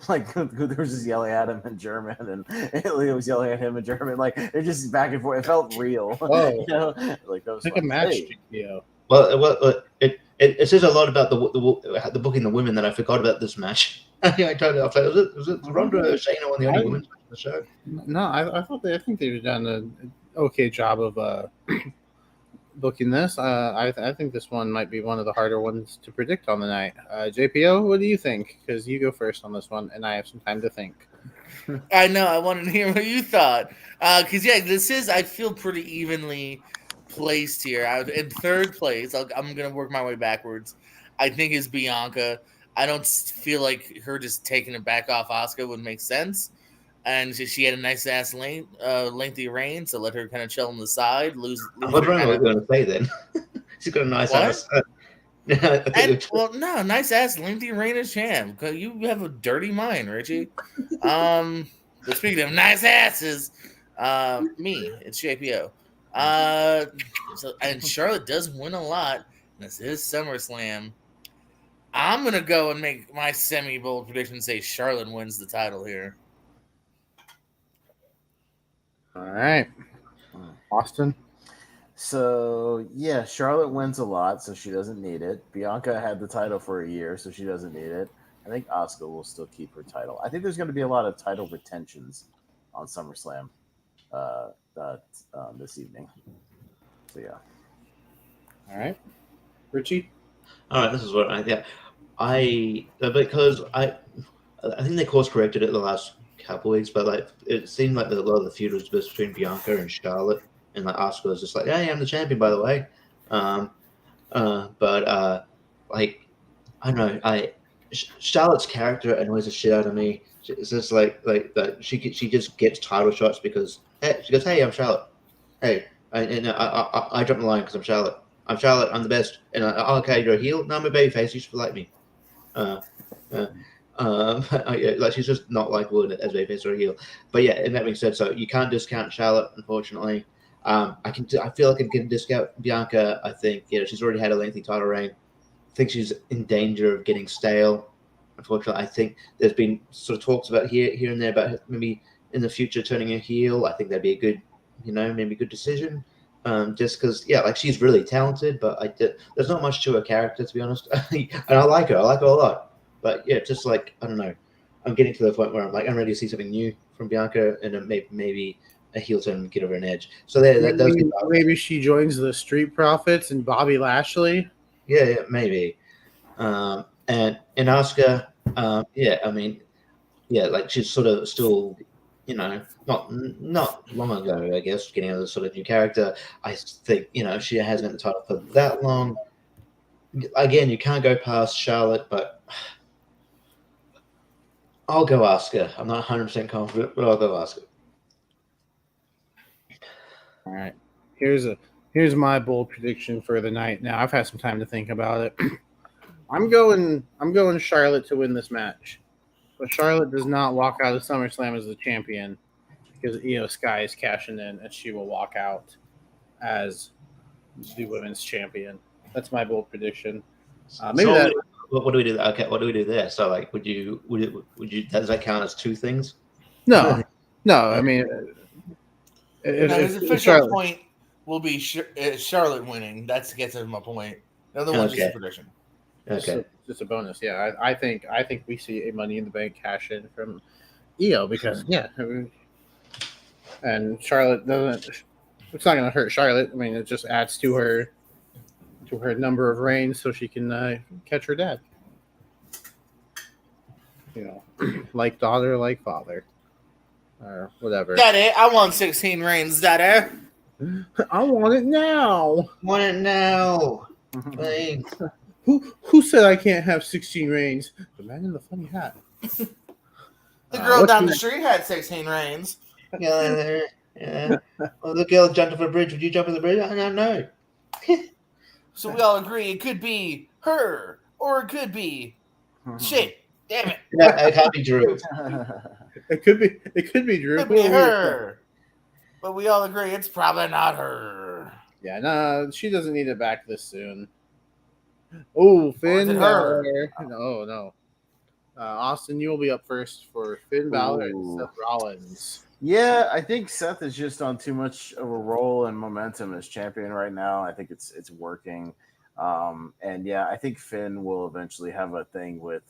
Like Gunther was just yelling at him in German, and Ilya was yelling at him in German. Like they're just back and forth. It felt real. Oh. You know? Like that was Pick fun. a match, Hey. GPO. Well, it says a lot about the booking the women that I forgot about this match. Yeah, I totally. I was like, was it Ronda or Shayna one the only women's match on the show? No, I think they've done an okay job of booking this. I think this one might be one of the harder ones to predict on the night. JPO, what do you think? Because you go first on this one, and I have some time to think. I know. I wanted to hear what you thought. Because, this is, I feel pretty evenly placed here. In third place, I'm going to work my way backwards. I think is Bianca. I don't feel like her just taking it back off Asuka would make sense. And she had a nice ass lengthy reign, so let her kind of chill on the side. Lose I was wondering what you were going to say then. She's got a nice ass. No, nice ass lengthy reign as champ. Cause you have a dirty mind, Richie. But speaking of nice asses, it's JPO. And Charlotte does win a lot. This is SummerSlam. I'm gonna go and make my semi-bold prediction. Say Charlotte wins the title here. All right, Austin. So yeah, Charlotte wins a lot, so she doesn't need it. Bianca had the title for a year, so she doesn't need it. I think Asuka will still keep her title. I think there's going to be a lot of title retentions on SummerSlam this evening. So yeah. All right, Richie. All right, this is what because I think they course corrected it the last couple weeks, but like it seemed like a lot of the feud was between Bianca and Charlotte, and like Asuka was just like, "Hey, I'm the champion, by the way." Like I don't know, Charlotte's character annoys the shit out of me. It's just like that she just gets title shots because she goes, "Hey, I'm Charlotte. Hey, I dropped the line because I'm Charlotte. I'm Charlotte. I'm the best." And okay, you're a heel. No, I'm a babyface. You should like me. Like she's just not likable as a babyface or a heel. But yeah, and that being said, so you can't discount Charlotte, unfortunately. I feel like I can discount Bianca. I think she's already had a lengthy title reign. I think she's in danger of getting stale. Unfortunately, I think there's been sort of talks about here and there about maybe in the future turning a heel. I think that'd be a good, maybe a good decision. Just because, like she's really talented, but there's not much to her character, to be honest. And I like her a lot. But yeah, just like I don't know, I'm getting to the point where I'm ready to see something new from Bianca, and maybe a heel turn get over an edge. So maybe she joins the Street Profits and Bobby Lashley. Yeah, maybe. And Asuka, like she's sort of still, not long ago, I guess, getting a sort of new character. I think she hasn't had the title for that long. Again, you can't go past Charlotte, but I'll go Asuka. I'm not 100% confident, but I'll go Asuka. All right. Here's my bold prediction for the night. Now I've had some time to think about it. I'm going Charlotte to win this match. But Charlotte does not walk out of SummerSlam as the champion because Io Sky is cashing in and she will walk out as the women's champion. That's my bold prediction. What do we do? Okay, what do we do there? So, like, would you? Does that count as two things? No. I mean, his official point will be Charlotte winning. That gets him a point. The other one's just a prediction. Okay, just a bonus. Yeah, I think we see a Money in the Bank cash in from Io because and Charlotte doesn't. It's not going to hurt Charlotte. I mean, it just adds to her number of reigns so she can catch her dad. Like daughter, like father, or whatever. Daddy, I want 16 reigns, Daddy. I want it now. Want it now. Thanks. Who said I can't have 16 reigns? The man in the funny hat. The girl down the street had 16 reigns. Yeah. Oh, the girl jumped off a bridge. Would you jump off the bridge? I don't know. So we all agree it could be her, or it could be shit. Damn it! No, it can't be Drew. It could be Drew. It could be her, but we all agree it's probably not her. Yeah, no, she doesn't need it back this soon. Oh, Or Finn is it her? Balor. No. Austin, you will be up first for Finn Balor and Ooh. Seth Rollins. Yeah, I think Seth is just on too much of a roll and momentum as champion right now. I think it's working, and yeah, I think Finn will eventually have a thing with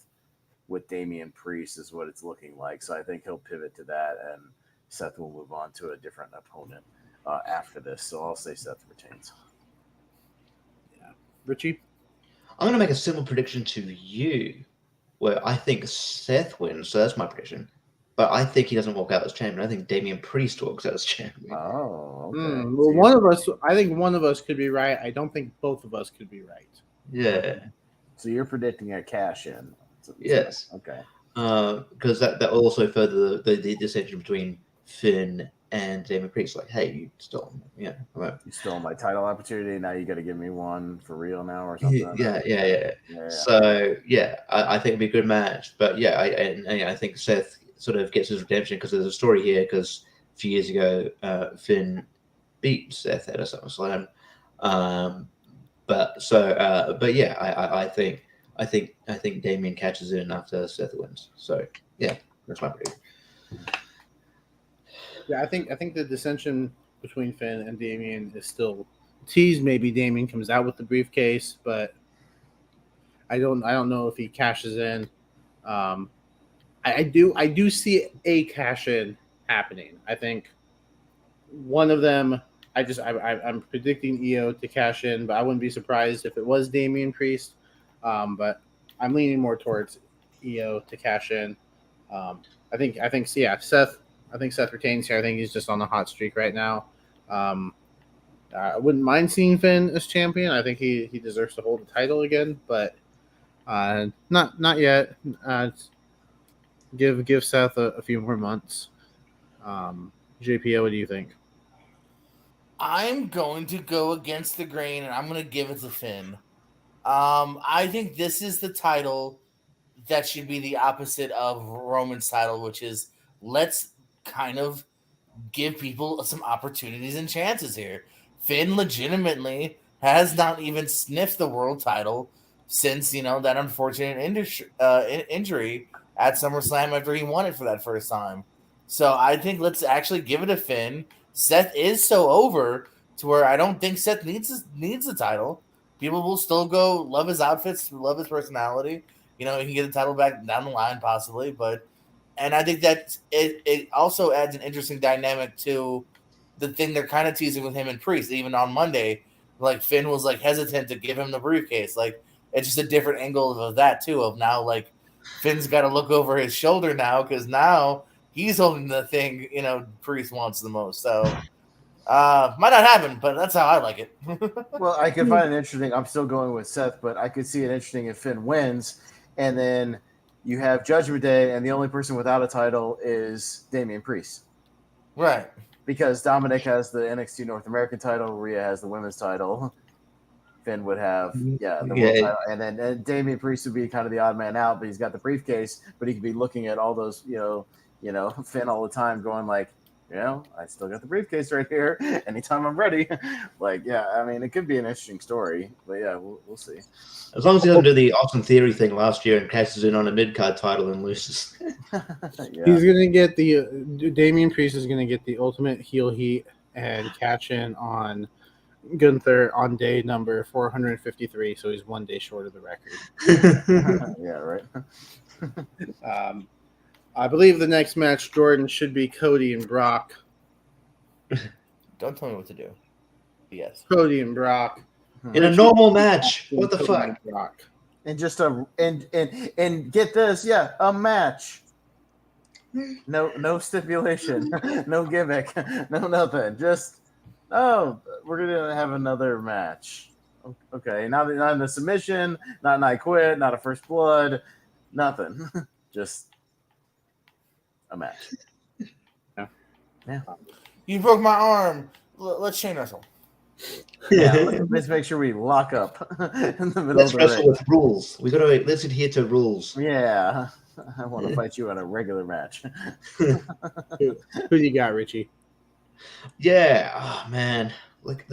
Damian Priest is what it's looking like. So I think he'll pivot to that, and Seth will move on to a different opponent after this. So I'll say Seth retains. Richie? I'm going to make a similar prediction to you, where I think Seth wins. So that's my prediction. But I think he doesn't walk out as champion. I think Damian Priest walks out as champion. Oh, okay. Well, one of us, I think one of us could be right. I don't think both of us could be right. Yeah. So you're predicting a cash in. Yes. Okay. Because that will also further the dissension between Finn and Damian Priest. Like, hey, you stole me. Yeah. Right. You stole my title opportunity. Now you got to give me one for real now or something. Yeah. So yeah, I think it'd be a good match. But yeah, I think Seth sort of gets his redemption because there's a story here. Because a few years ago, Finn beat Seth at a SummerSlam. But yeah, I think Damien catches in after Seth wins. So yeah, that's my prediction. Yeah, I think the dissension between Finn and Damian is still teased. Maybe Damian comes out with the briefcase, but I don't know if he cashes in. I do see a cash in happening. I think one of them. I'm predicting EO to cash in, but I wouldn't be surprised if it was Damian Priest. But I'm leaning more towards EO to cash in. I think Seth. I think Seth retains here. I think he's just on a hot streak right now. I wouldn't mind seeing Finn as champion. I think he deserves to hold the title again, but not yet. Give Seth a few more months. JPO, what do you think? I'm going to go against the grain, and I'm going to give it to Finn. I think this is the title that should be the opposite of Roman's title, which is let's kind of give people some opportunities and chances here. Finn legitimately has not even sniffed the world title since that unfortunate injury at SummerSlam after he won it for that first time. So I think let's actually give it to Finn. Seth is so over to where I don't think Seth needs the title. People will still go love his outfits, love his personality. He can get the title back down the line possibly, and I think that it also adds an interesting dynamic to the thing they're kind of teasing with him and Priest. Even on Monday, like Finn was like hesitant to give him the briefcase. Like it's just a different angle of that too. Of now, like Finn's got to look over his shoulder now because now he's holding the thing Priest wants the most. So might not happen, but that's how I like it. Well, I could find it interesting. I'm still going with Seth, but I could see it interesting if Finn wins, and then you have Judgment Day, and the only person without a title is Damian Priest. Right. Because Dominic has the NXT North American title, Rhea has the women's title. Finn would have, the world title. And then Damian Priest would be kind of the odd man out, but he's got the briefcase, but he could be looking at all those, Finn all the time going like, I still got the briefcase right here. Anytime I'm ready. It could be an interesting story. But yeah, we'll see. As long as he doesn't do the Austin Theory thing last year and cashes in on a mid-card title and loses. He's going to get Damian Priest is going to get the ultimate heel heat and catch in on Gunther on day number 453. So he's 1 day short of the record. Yeah, right. I believe the next match, Jordan, should be Cody and Brock. Don't tell me what to do. Yes. Cody and Brock. In a normal match. What the fuck? Brock. And just and get this, a match. No stipulation, no gimmick, no nothing. Just we're gonna have another match. Okay, not in a submission, not an I quit, not a first blood, nothing. Just a match. Yeah. You broke my arm. Let's chain wrestle. Yeah, let's make sure we lock up in the middle Let's of the wrestle ring. with rules. Let's adhere to rules. Yeah, I want to fight you in a regular match. Who do you got, Richie? Yeah, oh man, like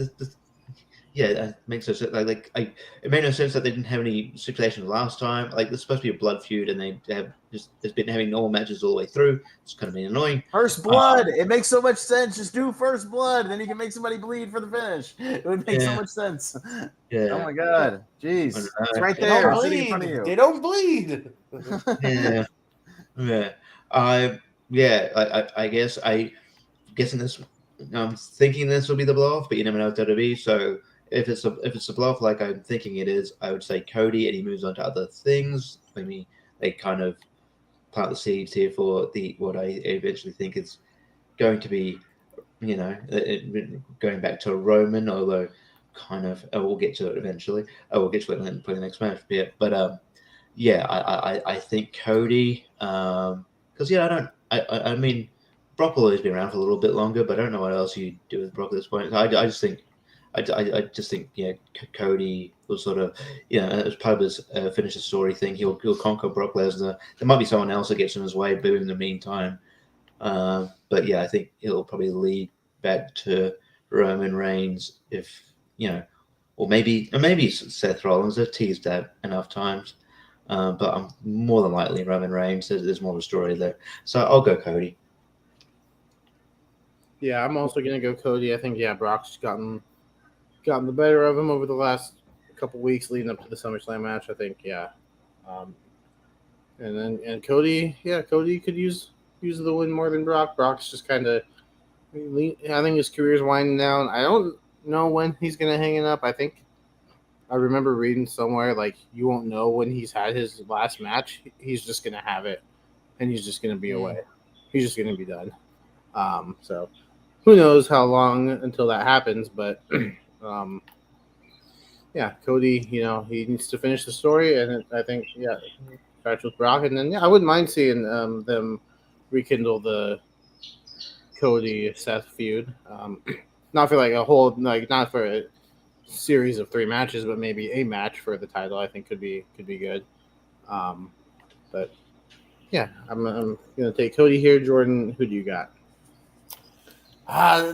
yeah, that makes no sense. It made no sense that they didn't have any stipulation last time. Like, there's supposed to be a blood feud, and they have just been having normal matches all the way through. It's kind of been annoying. First blood. It makes so much sense. Just do first blood, and then you can make somebody bleed for the finish. It would make so much sense. Yeah. Oh my god. Jeez. It's right They there, don't sitting in front of bleed. you. They don't bleed. Yeah. Yeah. I guess I'm guessing this. I'm thinking this will be the blow off, but you never know with WWE. So if it's a blow off like I'm thinking it is, I would say Cody, and he moves on to other things. Maybe they kind of plant the seeds here for what I eventually think is going to be, going back to a Roman, although kind of we'll get to it eventually. We'll get to it and play the next match. But I think Cody, because I mean, Brock will always be around for a little bit longer, but I don't know what else you do with Brock at this point. I just think Cody will sort of, as part of his finish the story thing, he'll conquer Brock Lesnar. There might be someone else that gets in his way, but in the meantime, but yeah, I think it'll probably lead back to Roman Reigns or maybe Seth Rollins. They've teased that enough times. But I'm more than likely Roman Reigns. There's more of a story there, so I'll go Cody. Yeah, I'm also gonna go Cody. I think Brock's gotten the better of him over the last couple weeks leading up to the SummerSlam match. I think and Cody could use the win more than Brock. Brock's just kind of, I think his career's winding down. I don't know when he's gonna hang it up. I remember reading somewhere like you won't know when he's had his last match. He's just gonna have it, and he's just gonna be away. He's just gonna be done. So who knows how long until that happens? But Cody, he needs to finish the story, and I think starts with Brock, and then I wouldn't mind seeing them rekindle the Cody Seth feud. Not for like a whole not for a series of 3 matches, but maybe a match for the title. I think could be good. But yeah, I'm gonna take Cody here. Jordan, who do you got?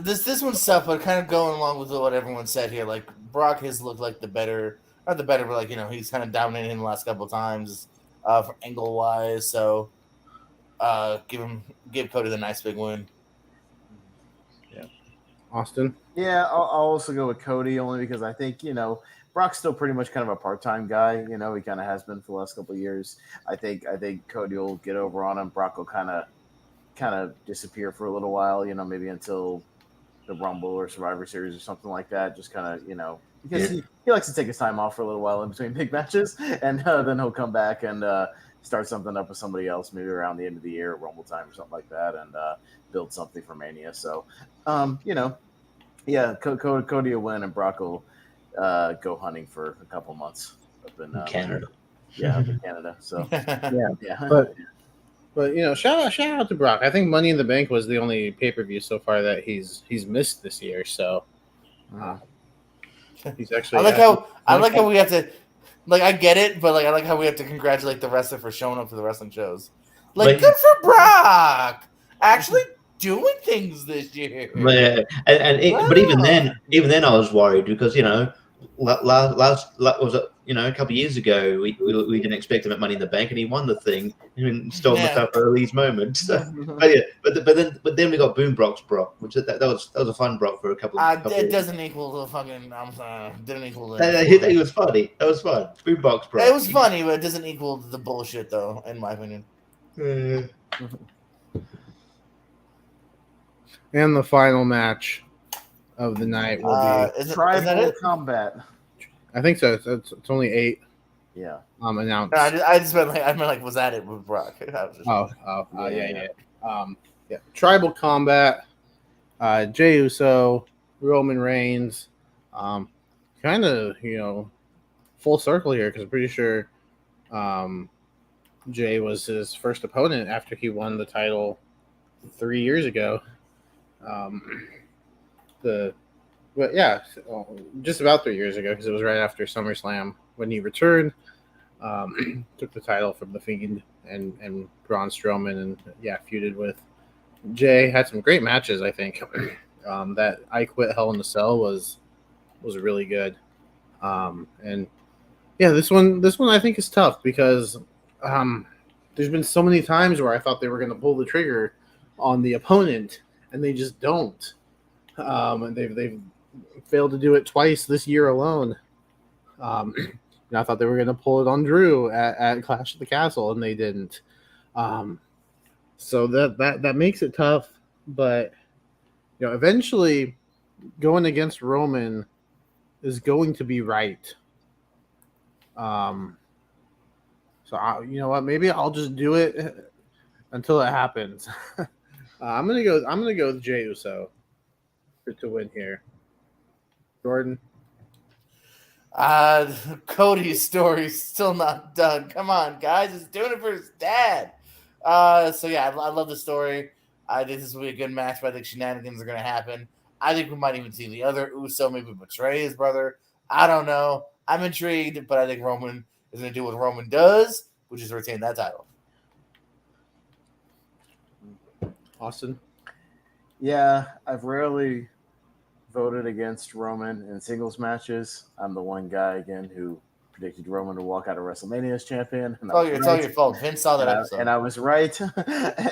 This one's tough, but kind of going along with what everyone said here. Like Brock has looked like not the better, but he's kind of dominated in the last couple of times, for angle wise. So, give Cody the nice big win. Yeah, Austin. Yeah, I'll also go with Cody only because I think Brock's still pretty much kind of a part-time guy. He kind of has been for the last couple of years. I think Cody will get over on him. Brock will kind of disappear for a little while, maybe until the Rumble or Survivor Series or something like that. Just kind of, because he likes to take his time off for a little while in between big matches, and then he'll come back and start something up with somebody else, maybe around the end of the year, Rumble time or something like that, and build something for Mania. So, Cody will win, and Brock will go hunting for a couple months up in Canada. Yeah, up in Canada. So, yeah. But shout out to Brock. I think Money in the Bank was the only pay-per-view so far that he's missed this year. So he's actually. I like how we have to. I get it, but I like how we have to congratulate the wrestler for showing up to the wrestling shows. Good for Brock. Actually doing things this year. But even then, I was worried because last was it a couple of years ago we didn't expect him at Money in the Bank, and he won the thing and stole the cup early these moments. So, but then we got Boom Brock's Brock, which that was a fun Brock for a couple. It doesn't equal the fucking. Didn't equal. It was funny. That was fun. Boom Brock's Brock. It was funny, but it doesn't equal the bullshit though, in my opinion. And the final match of the night will be Tribal Combat. I think so. It's only 8. Yeah. Announced. No, I just meant was that it with Brock? Yeah. Tribal Combat. Jey Uso, Roman Reigns. Kind of full circle here because I'm pretty sure Jey was his first opponent after he won the title 3 years ago. Just about 3 years ago because it was right after SummerSlam when he returned, took the title from The Fiend and Braun Strowman, and feuded with Jey. Had some great matches, I think. That I Quit Hell in a Cell was was really good. And yeah, this one I think is tough because there's been so many times where I thought they were going to pull the trigger on the opponent, and they just don't. And they've failed to do it twice this year alone. And I thought they were going to pull it on Drew at Clash of the Castle, and they didn't. So that makes it tough. But eventually, going against Roman is going to be right. You know what? Maybe I'll just do it until it happens. I'm gonna go with Jey Uso to win here. Jordan. Cody's story's still not done. Come on, guys. He's doing it for his dad. So yeah, I love the story. I think this will be a good match, but I think shenanigans are going to happen. I think we might even see the other Uso maybe betray his brother. I don't know. I'm intrigued, but I think Roman is going to do what Roman does, which is retain that title. Austin? Yeah, I've rarely voted against Roman in singles matches. I'm the one guy, again, who predicted Roman to walk out of WrestleMania as champion. It's all your fault. Vince saw that episode. And I was right.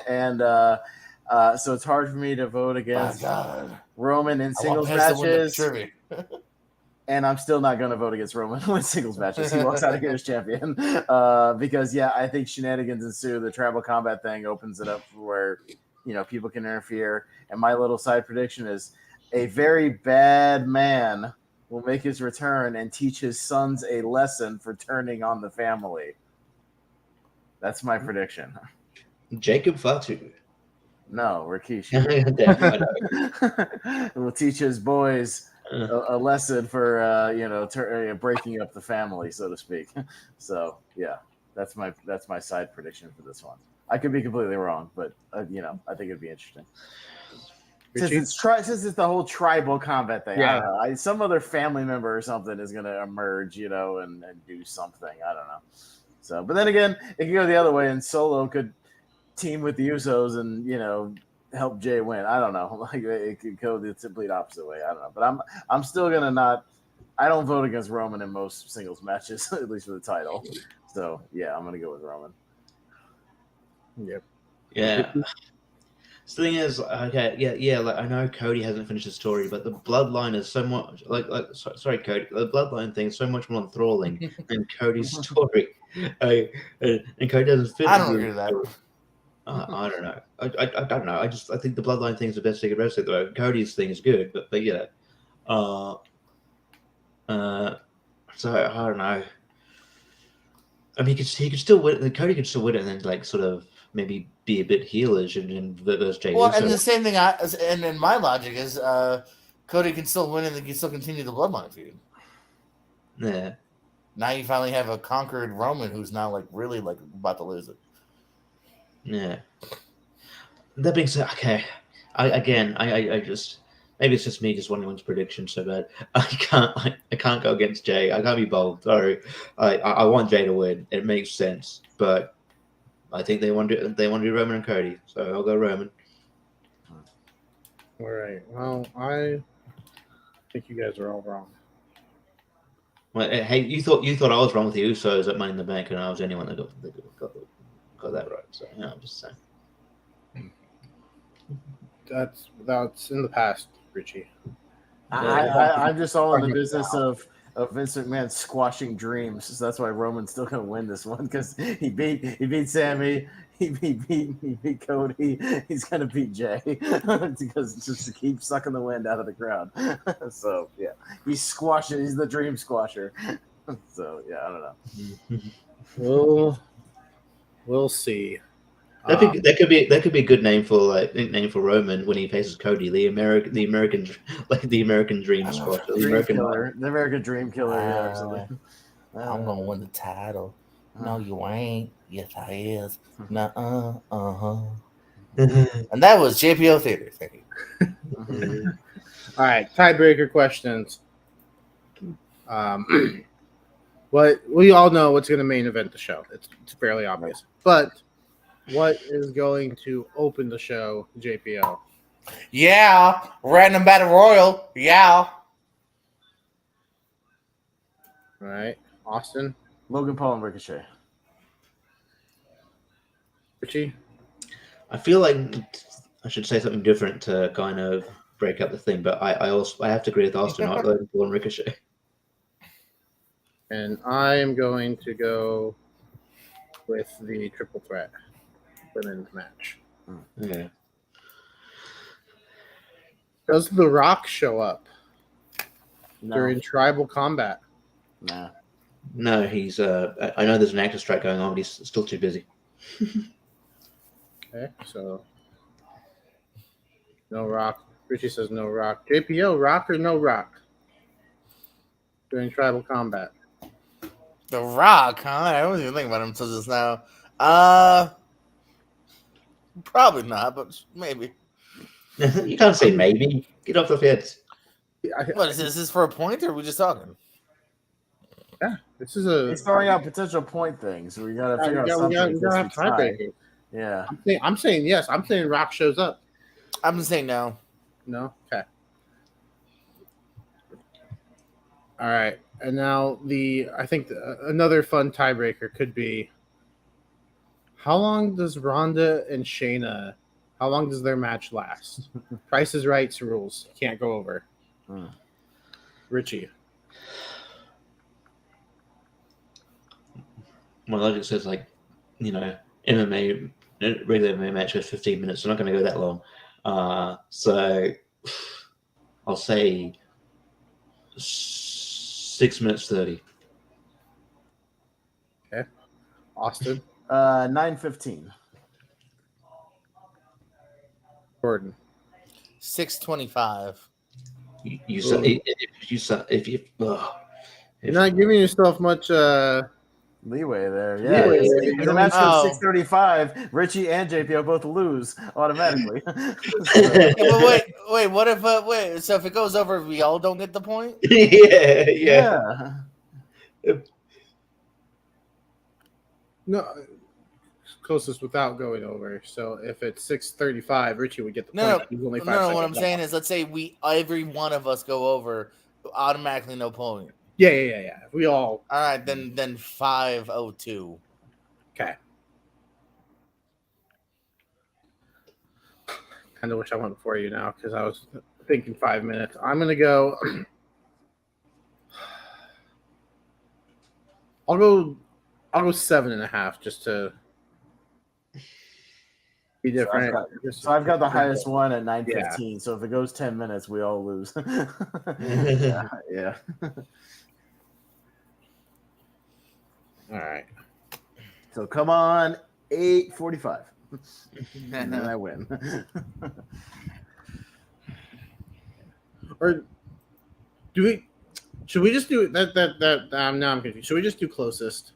And so it's hard for me to vote against Roman in singles matches. And I'm still not going to vote against Roman in singles matches. He walks out of here as champion. Because, I think shenanigans ensue. The tribal combat thing opens it up where, people can interfere. And my little side prediction is a very bad man will make his return and teach his sons a lesson for turning on the family. That's my prediction. Jacob Fatu. No, Rikishi. Will teach his boys a lesson for breaking up the family, so to speak. So that's my side prediction for this one. I could be completely wrong, but I think it'd be interesting. Since it's the whole tribal combat thing, I don't know. Some other family member or something is going to emerge, and do something. I don't know. So, but then again, it could go the other way, and Solo could team with the Usos and help Jey win. I don't know. Like it could go the complete opposite way. I don't know. But I'm still gonna not. I don't vote against Roman in most singles matches, at least for the title. So I'm gonna go with Roman. Yep. Yeah. The thing is, okay, like I know Cody hasn't finished his story, but the bloodline is so much sorry, Cody. The bloodline thing is so much more enthralling than Cody's story. And Cody doesn't fit. I don't agree with that. I don't know. I don't know. I think the bloodline thing is the best thing about it. Though Cody's thing is good, but so I don't know. I mean, he could still win. Cody could still win it, and then sort of maybe be a bit heelish and versus Jey. Well, and the same thing. And then my logic is, Cody can still win, and they can still continue the bloodline feud. Yeah. Now you finally have a conquered Roman who's now really about to lose it. Yeah. That being said, okay. I just maybe it's just me just wanting one's prediction so bad. I can't go against Jey. I can't be bold. Sorry. I want Jey to win. It makes sense, but I think they want to do Roman and Cody, so I'll go Roman. All right. Well, I think you guys are all wrong. Well, hey, you thought I was wrong with the Usos at Money in the Bank, and I was the only one that got that right. So I'm just saying. That's in the past, Richie. I'm just all in the business of Vince McMahon squashing dreams. So that's why Roman's still going to win this one because he beat Sammy, he beat Cody. He's going to beat Jey because just to keep sucking the wind out of the crowd. So he's squashing. He's the dream squasher. So I don't know. We'll see. That could be a good name for Roman when he faces Cody, the American Dream Squad, the American Dream Killer. Yeah, absolutely. I'm gonna win the title. No, you ain't. Yes, I is. And that was JPO Theater. Thank you. All right, tiebreaker questions. What we all know what's going to main event the show. It's fairly obvious, but. What is going to open the show, JPO? Yeah, Random Battle Royal. Yeah. All right, Austin, Logan Paul and Ricochet. Richie. I feel like I should say something different to kind of break up the thing, but I have to agree with Austin. Logan Paul and Ricochet. And I am going to go with the triple threat women's match. Yeah. Does The Rock show up No, during tribal combat? nah. No, he's. I know there's an actor strike going on, but he's still too busy. Okay, so no Rock. Richie says no Rock. JPO, Rock or no Rock during tribal combat? The Rock, huh? I wasn't even thinking about him until just now. Probably not, but maybe. You can't say maybe. Get off the fence. What is this? Is this for a point, or are we just talking? Yeah, this is a. He's throwing out potential point things, so we gotta figure out something. We that's gotta have tied. tiebreaker. Yeah. I'm saying yes. I'm saying Rock shows up. I'm gonna say no. No. Okay. All right, and now I think another fun tiebreaker could be how long does Ronda and Shayna? How long does their match last? Price is Right rules. Can't go over. Richie. My logic says MMA, regular MMA match is 15 minutes. They're not going to go that long. So I'll say 6 minutes 30. Okay. Austin. 9:15. Gordon. 6:25. You said if you. You're not giving yourself much. Leeway there, yeah. Leeway. If the match goes 6:35, Richie and JPO both lose automatically. Yeah, but wait. What if So if it goes over, we all don't get the point? yeah. No, closest without going over. So if it's 6:35, Richie would get the No, point. He's only 5 No. What seconds I'm saying off. is, let's say every one of us go over, automatically no point. Yeah. We all. All right, then 5:02. Okay. Kind of wish I went before you now because I was thinking 5 minutes. I'm gonna go. I'll go 7.5 just to be different. So I've got the highest one at 9:15. So if it goes 10 minutes, we all lose. yeah. All right. So come on, 8:45. And then I win. Or should we just do that now I'm confused. Should we just do closest?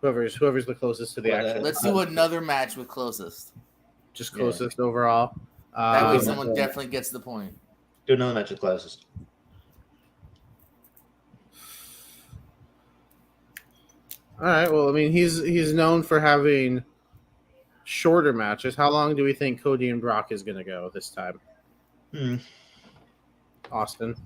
Whoever's the closest to the actual. Let's do another match with closest. Just closest overall. That way someone definitely gets the point. Do another match with closest. All right. Well, I mean, he's known for having shorter matches. How long do we think Cody and Brock is going to go this time? Austin.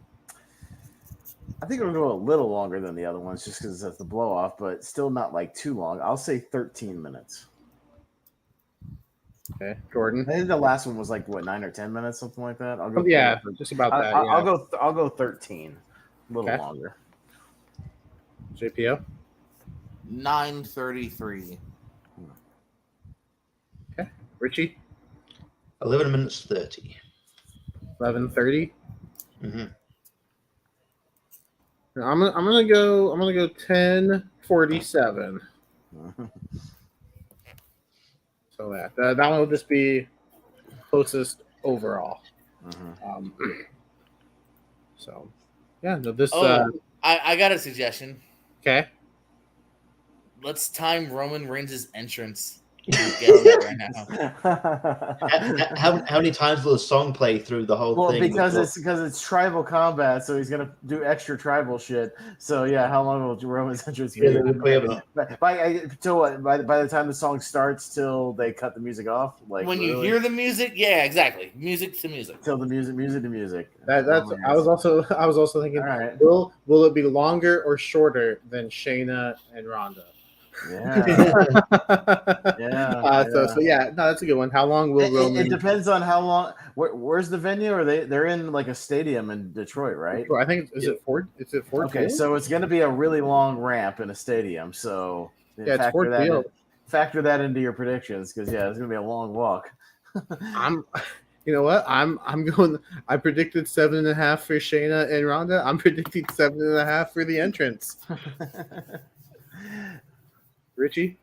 I think it'll go a little longer than the other ones just because it's the blow off, but still not like too long. I'll say 13 minutes. Okay, Jordan. I think the last one was like 9 or 10 minutes, something like that. I'll go. Just about that. I'll go 13. A little longer. JPO. 9:33. Okay, Richie. 11 minutes 30. 11:30. Mm-hmm. I'm gonna go 10:47. So that one will just be closest overall. So yeah, no, this. I got a suggestion. Okay. Let's time Roman Reigns' entrance Can't guess that right now. How many times will a song play through the whole Well, thing? because it's tribal combat, so he's gonna do extra tribal shit. So yeah, how long will Roman's entrance be? Yeah, By the time the song starts till they cut the music off, like When you literally? hear the music, yeah, exactly. Music to music. Till the music to music. That's. Oh, I was also thinking. All right. Will it be longer or shorter than Shayna and Ronda? Yeah. Yeah. So yeah, no, that's a good one. How long will Roman? It depends on how long. Where's the venue? Are they're in like a stadium in Detroit, right? I think is it Ford? Is it Ford? Okay, Field? so it's going to be a really long ramp in a stadium. So Yeah, it's Ford Field. Factor that into your predictions because yeah, it's going to be a long walk. You know what? I'm going. I predicted 7.5 for Shayna and Ronda. I'm predicting 7.5 for the entrance. Richie,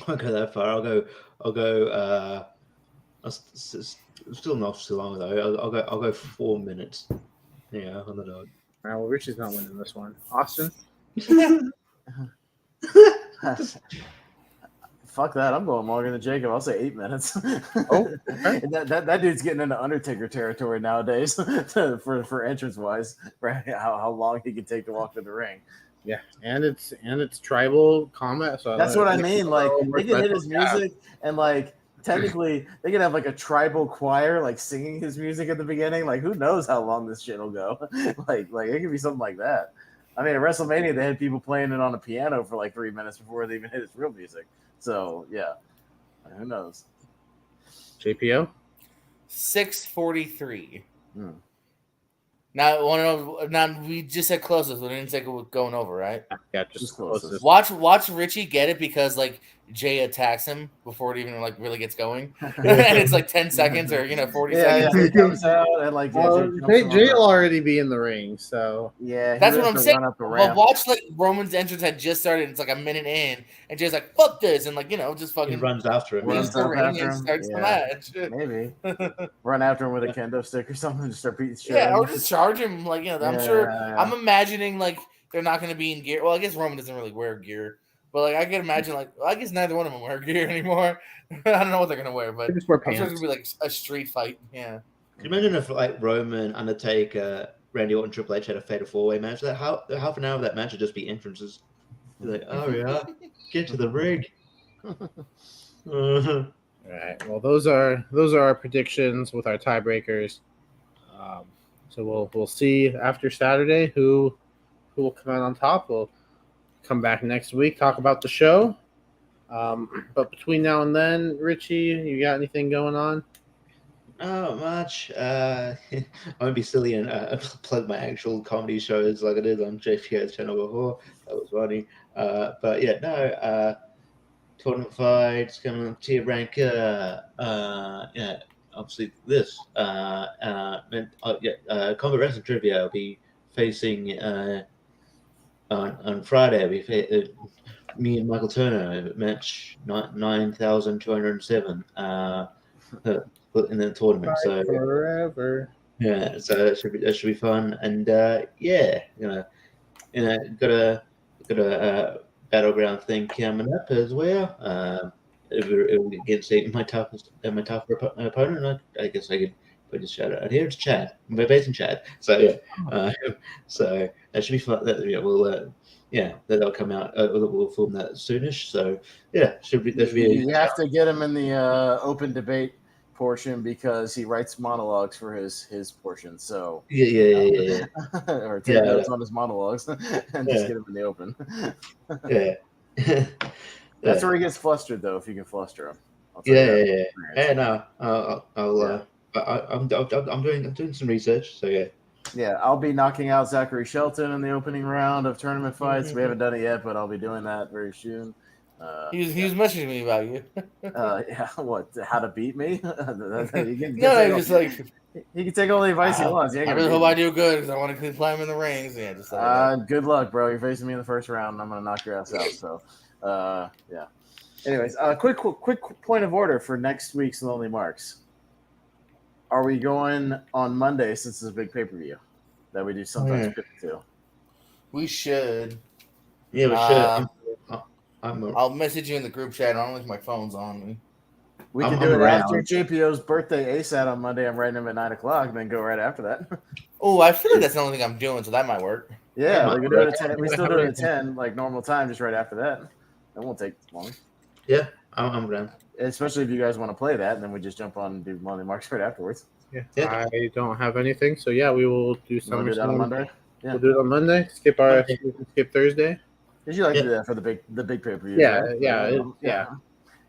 I'll go that far. I'll go. Still not too long though. I'll go 4 minutes. Yeah, on the dog. all right, well, Richie's not winning this one. Austin. Fuck that! I'm going longer than Jacob. I'll say 8 minutes. Oh, okay. that dude's getting into Undertaker territory nowadays for entrance wise. Right? How long he can take to walk to the ring. Yeah, and it's tribal combat. So that's what I mean. Like they can hit his music, and like technically they can have like a tribal choir like singing his music at the beginning. Like who knows how long this shit will go? like it could be something like that. I mean, at WrestleMania they had people playing it on a piano for like 3 minutes before they even hit his real music. So yeah, who knows? JPO 6:43. Now we just said closest. We didn't say going over, right? Yeah, just closest. Watch Richie get it because like Jay attacks him before it even like really gets going, and it's like 10 seconds or 40 seconds. Yeah, he comes out and like Jay will already be in the ring, so yeah, that's what I'm saying. Well, watch like Roman's entrance had just started. It's like a minute in, and Jay's like, "Fuck this," and like just fucking he runs after him. Runs the ring and starts the match. Maybe run after him with a kendo stick or something to start beating shit. Yeah, or just charge him. Like I'm sure. I'm imagining like they're not going to be in gear. Well, I guess Roman doesn't really wear gear. But like I can imagine, I guess neither one of them wear gear anymore. I don't know what they're gonna wear, but I'm sure it's gonna be like a street fight. Yeah. Can you imagine if like Roman, Undertaker, Randy Orton, Triple H had a fatal 4-way match? That half an hour of that match would just be entrances. Be like, oh yeah, get to the ring. All right. Well, those are our predictions with our tiebreakers. So we'll see after Saturday who will come out on top. We'll come back next week, talk about the show. But between now and then, Richie, you got anything going on? Not much. I won't be silly and plug my actual comedy shows like I did on JPO's channel before. That was funny. But yeah, no. Tournament fights coming up, tier ranker. Yeah, obviously this. Combat Wrestling Trivia. I'll be facing on Friday. Me and Michael Turner match 9,207 in the tournament. So forever. Yeah, so that should be fun. And got a battleground thing coming up as well. Against my tougher opponent. I guess I could put just shout out here. It's Chad. We're based in Chad. So yeah, so that should be fun. That'll come out. We'll film that soonish. So yeah, should be. You have to get him in the open debate portion because he writes monologues for his portion. So yeah. Or take notes on his monologues and just get him in the open. Yeah. That's where he gets flustered, though. If you can fluster him. Yeah. No, I'm doing some research. So yeah. Yeah, I'll be knocking out Zachary Shelton in the opening round of tournament fights. We haven't done it yet, but I'll be doing that very soon. He was messaging me about you. Yeah, what? How to beat me? He can take all the advice he wants. I really hope I do good because I want to climb in the rings. Yeah, just good luck, bro. You're facing me in the first round, and I'm gonna knock your ass out. So, yeah. Anyways, quick point of order for next week's Lonely Marks. Are we going on Monday since it's a big pay-per-view that we do sometimes 52? We should. Yeah, we should. I'll message you in the group chat. I don't think my phone's on me. We I'm can do it after around. JPO's birthday ASAT on Monday. I'm writing him at 9:00, and then go right after that. Oh, I feel like that's the only thing I'm doing, so that might work. Yeah, might we can do it work. at 10. We still do it at 10, like normal time, just right after that. That won't take long. Yeah, I'm around. Especially if you guys want to play that, and then we just jump on and do Monday Marks right afterwards. Yeah. I don't have anything, so yeah, we will do You want to do that on SummerSlam. Monday? Yeah. We'll do it on Monday. Skip Thursday. Because you like to do that for the big pay-per-views, right? Yeah.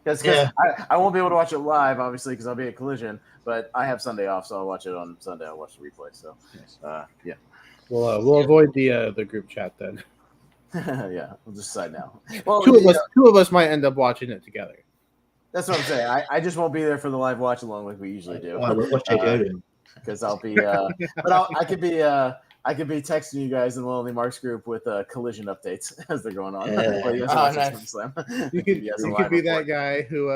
Because I won't be able to watch it live, obviously, because I'll be at Collision. But I have Sunday off, so I'll watch it on Sunday. I'll watch the replay. So, yeah. We'll avoid the group chat then. Yeah, we'll just decide now. Well, two of us might end up watching it together. That's what I'm saying. I just won't be there for the live watch along like we usually do. What's doing? Because I'll be, but I could be texting you guys in the Lonely Marks group with Collision updates as they're going on. Nice. You could be that guy who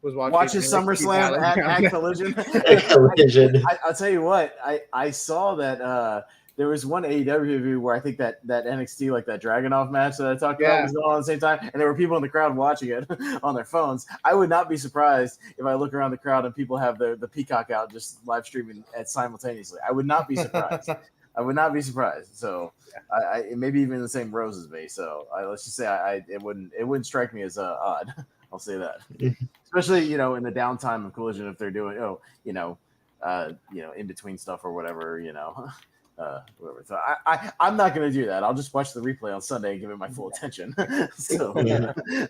was watches SummerSlam at Collision. Collision. I'll tell you what, I saw that there was one AEW review where I think that NXT, like that Dragunov match that I talked about, was going on at the same time, and there were people in the crowd watching it on their phones. I would not be surprised if I look around the crowd and people have the Peacock out just live streaming it simultaneously. I would not be surprised. I would not be surprised. So I maybe even in the same rows as me. So let's just say it wouldn't strike me as odd. I'll say that, especially in the downtime of Collision if they're doing in between stuff or whatever whatever. So I'm not going to do that. I'll just watch the replay on Sunday and give it my full attention. So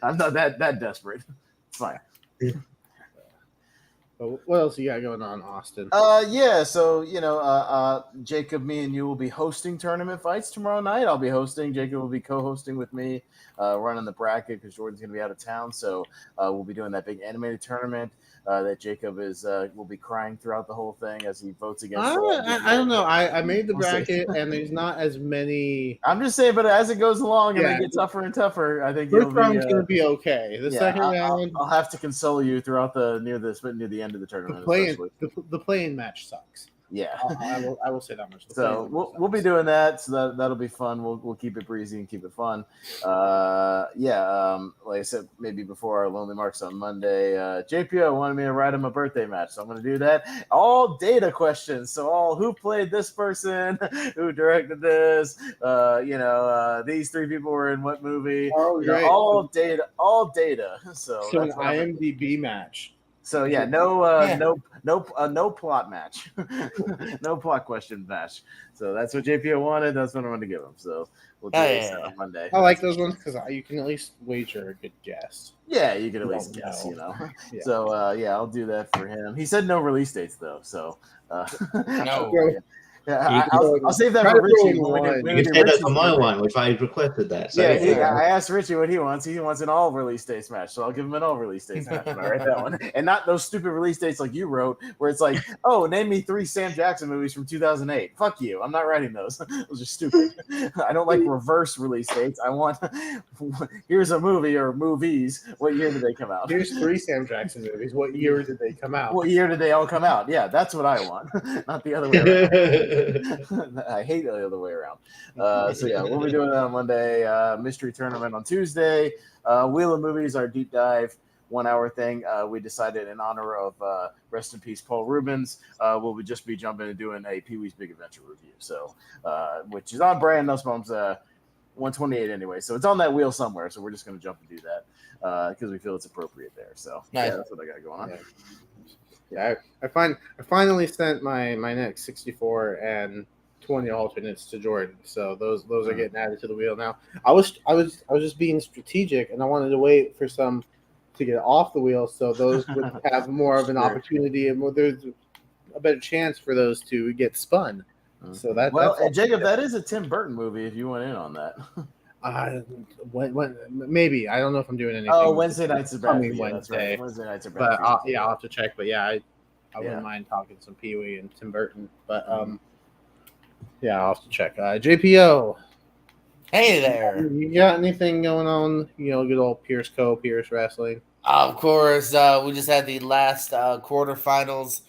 I'm not that desperate. It's fine. But what else you got going on, Austin? Yeah. So Jacob, me and you will be hosting tournament fights tomorrow night. I'll be hosting. Jacob will be co-hosting with me, running the bracket because Jordan's going to be out of town. So we'll be doing that big animated tournament. That Jacob will be crying throughout the whole thing as he votes against. I don't know. I made the bracket, and there's not as many. I'm just saying, but as it goes along and they get tougher and tougher, I think first round's going to be okay. The second round, I'll have to console you throughout near the end of the tournament. The playing match sucks. Yeah, I will say that much. So we'll be doing that. So that'll be fun. We'll keep it breezy and keep it fun. Like I said, maybe before our Lonely Marks on Monday, JPO wanted me to write him a birthday match, so I'm going to do that. All data questions. So all who played this person, who directed this, these three people were in what movie? Oh, great. All data. So an IMDb match. So yeah, no plot match, no plot question match. So that's what JPO wanted. That's what I wanted to give him. So we'll do this on Monday. I like those ones because you can at least wager a good guess. Yeah, you can at least guess. Yeah. So I'll do that for him. He said no release dates though. So no. Yeah, I'll save that for Richie. You can say that for my one, which I requested that. So I asked Richie what he wants. He wants an all release dates match, so I'll give him an all release dates match. When I write that one, and not those stupid release dates like you wrote, where it's like, oh, name me 3 Sam Jackson movies from 2008. Fuck you, I'm not writing those. Those are stupid. I don't like reverse release dates. I want here's a movie or movies. What year did they come out? Here's 3 Sam Jackson movies. What year did they come out? What year did they all come out? Yeah, that's what I want, not the other way around. I hate the other way around. We'll be doing that on Monday. Mystery tournament on Tuesday. Wheel of Movies, our deep dive 1 hour thing. We decided in honor of rest in peace Paul Rubens. We'll just be jumping and doing a Pee-wee's Big Adventure review. So, which is on brand. Those bombs 128 anyway. So it's on that wheel somewhere. So we're just going to jump and do that because we feel it's appropriate there. So nice. That's what I got going on. Yeah, I finally sent my next 64 and 20 alternates to Jordan, so those are getting added to the wheel now. I was just being strategic, and I wanted to wait for some to get off the wheel, so those would have more of an opportunity, and there's a better chance for those to get spun. So that's Jacob, that is a Tim Burton movie. If you went in on that. When maybe I don't know if I'm doing anything. Oh, Wednesday nights are bad. Wednesday. That's right. Wednesday nights are bad. But I'll have to check. But I wouldn't mind talking some Pee Wee and Tim Burton. But I'll have to check. JPO. Hey there. You got anything going on? Good old Pierce Wrestling. Of course. We just had the last quarterfinals.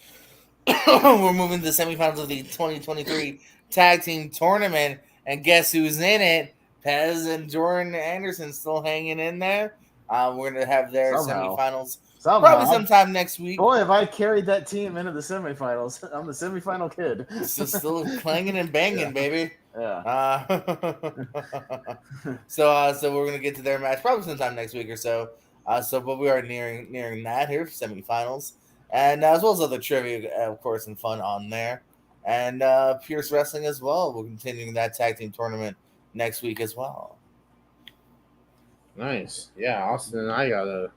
We're moving to the semifinals of the 2023 Tag Team Tournament, and guess who's in it? Pez and Jordan Anderson still hanging in there. We're gonna have their Somehow. semifinals Somehow. probably sometime next week. Boy, have I carried that team into the semifinals. I'm the semifinal kid. So still clanging and banging, baby. Yeah. So we're gonna get to their match probably sometime next week or so. But we are nearing that here, semifinals, and as well as other trivia, of course, and fun on there, and Pierce Wrestling as well. We're continuing that tag team tournament next week as well. Nice. Yeah, Austin and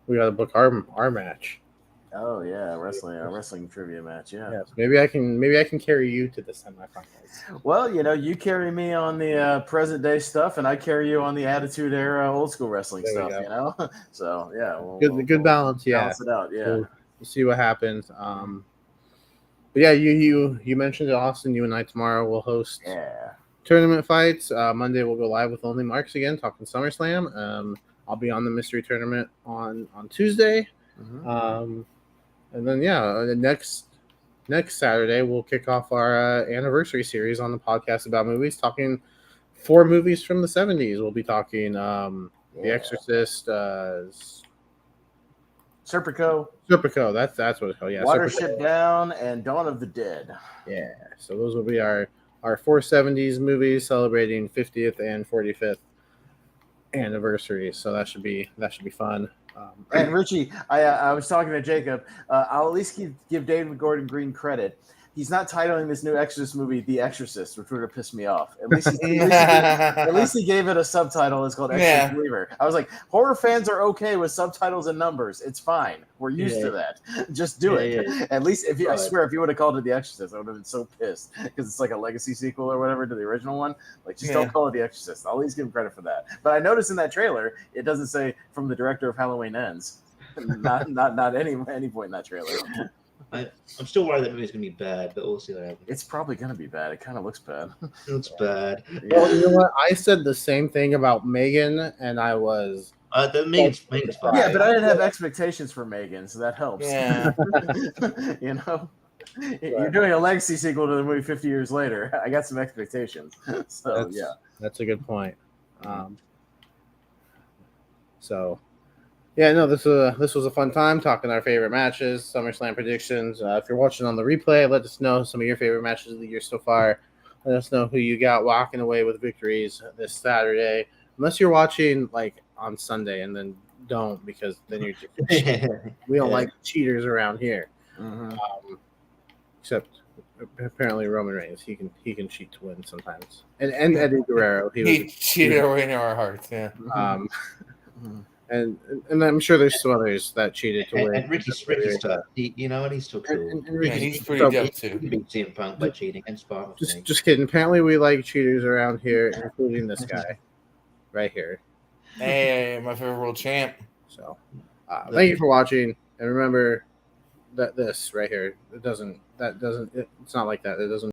we gotta book our match. Oh yeah, a wrestling trivia match. Yeah. Yes. Maybe I can carry you to the semifinals. Well, you carry me on the present day stuff, and I carry you on the Attitude Era old school wrestling There we stuff. go. So yeah, Good balance. Yeah, balance it out. Yeah. We'll see what happens. But yeah, you mentioned it, Austin. You and I tomorrow will host tournament fights. Monday we'll go live with Only Marks again, talking SummerSlam. I'll be on the mystery tournament on Tuesday. Mm-hmm. And then the next Saturday we'll kick off our anniversary series on the podcast about movies, talking 4 movies from the 70s. We'll be talking The Exorcist, Serpico, that's what it's called. Yeah, Watership Down, and Dawn of the Dead. Yeah, so those will be our 4 70s movies celebrating 50th and 45th anniversaries. So that should be fun. And Richie, I was talking to Jacob. I'll at least give David Gordon Green credit. He's not titling this new Exorcist movie "The Exorcist," which would have pissed me off. At least he gave it a subtitle. It's called Exorcist Believer. I was like, horror fans are okay with subtitles and numbers. It's fine. We're used to that. Just do it. Yeah. At least I swear, if you would have called it The Exorcist, I would have been so pissed because it's like a legacy sequel or whatever to the original one. Like, just don't call it The Exorcist. I'll at least give him credit for that. But I noticed in that trailer, it doesn't say from the director of Halloween Ends. Not any point in that trailer. I'm still worried that movie's going to be bad, but we'll see what happens. It's probably going to be bad. It kind of looks bad. It looks bad. Well, you know what? I said the same thing about Megan, and I was... Megan's fine. Yeah, but I didn't have expectations for Megan, so that helps. Yeah. You're doing a legacy sequel to the movie 50 years later. I got some expectations. So, That's a good point. This was a fun time talking our favorite matches, SummerSlam predictions. If you're watching on the replay, let us know some of your favorite matches of the year so far. Let us know who you got walking away with victories this Saturday. Unless you're watching like on Sunday, and then don't, because then you're just we don't like cheaters around here. Mm-hmm. Except apparently Roman Reigns, he can cheat to win sometimes, and Eddie Guerrero, he cheated away in our hearts. Yeah. And I'm sure there's some others that cheated to win. And Ricky's tough. And he's still cool. He's pretty dope too. He beat CM Punk by cheating and Spartan. Just kidding. Apparently, we like cheaters around here, including this guy right here. Hey, my favorite world champ. So, thank you for watching, and remember that this right here, it's not like that. It doesn't.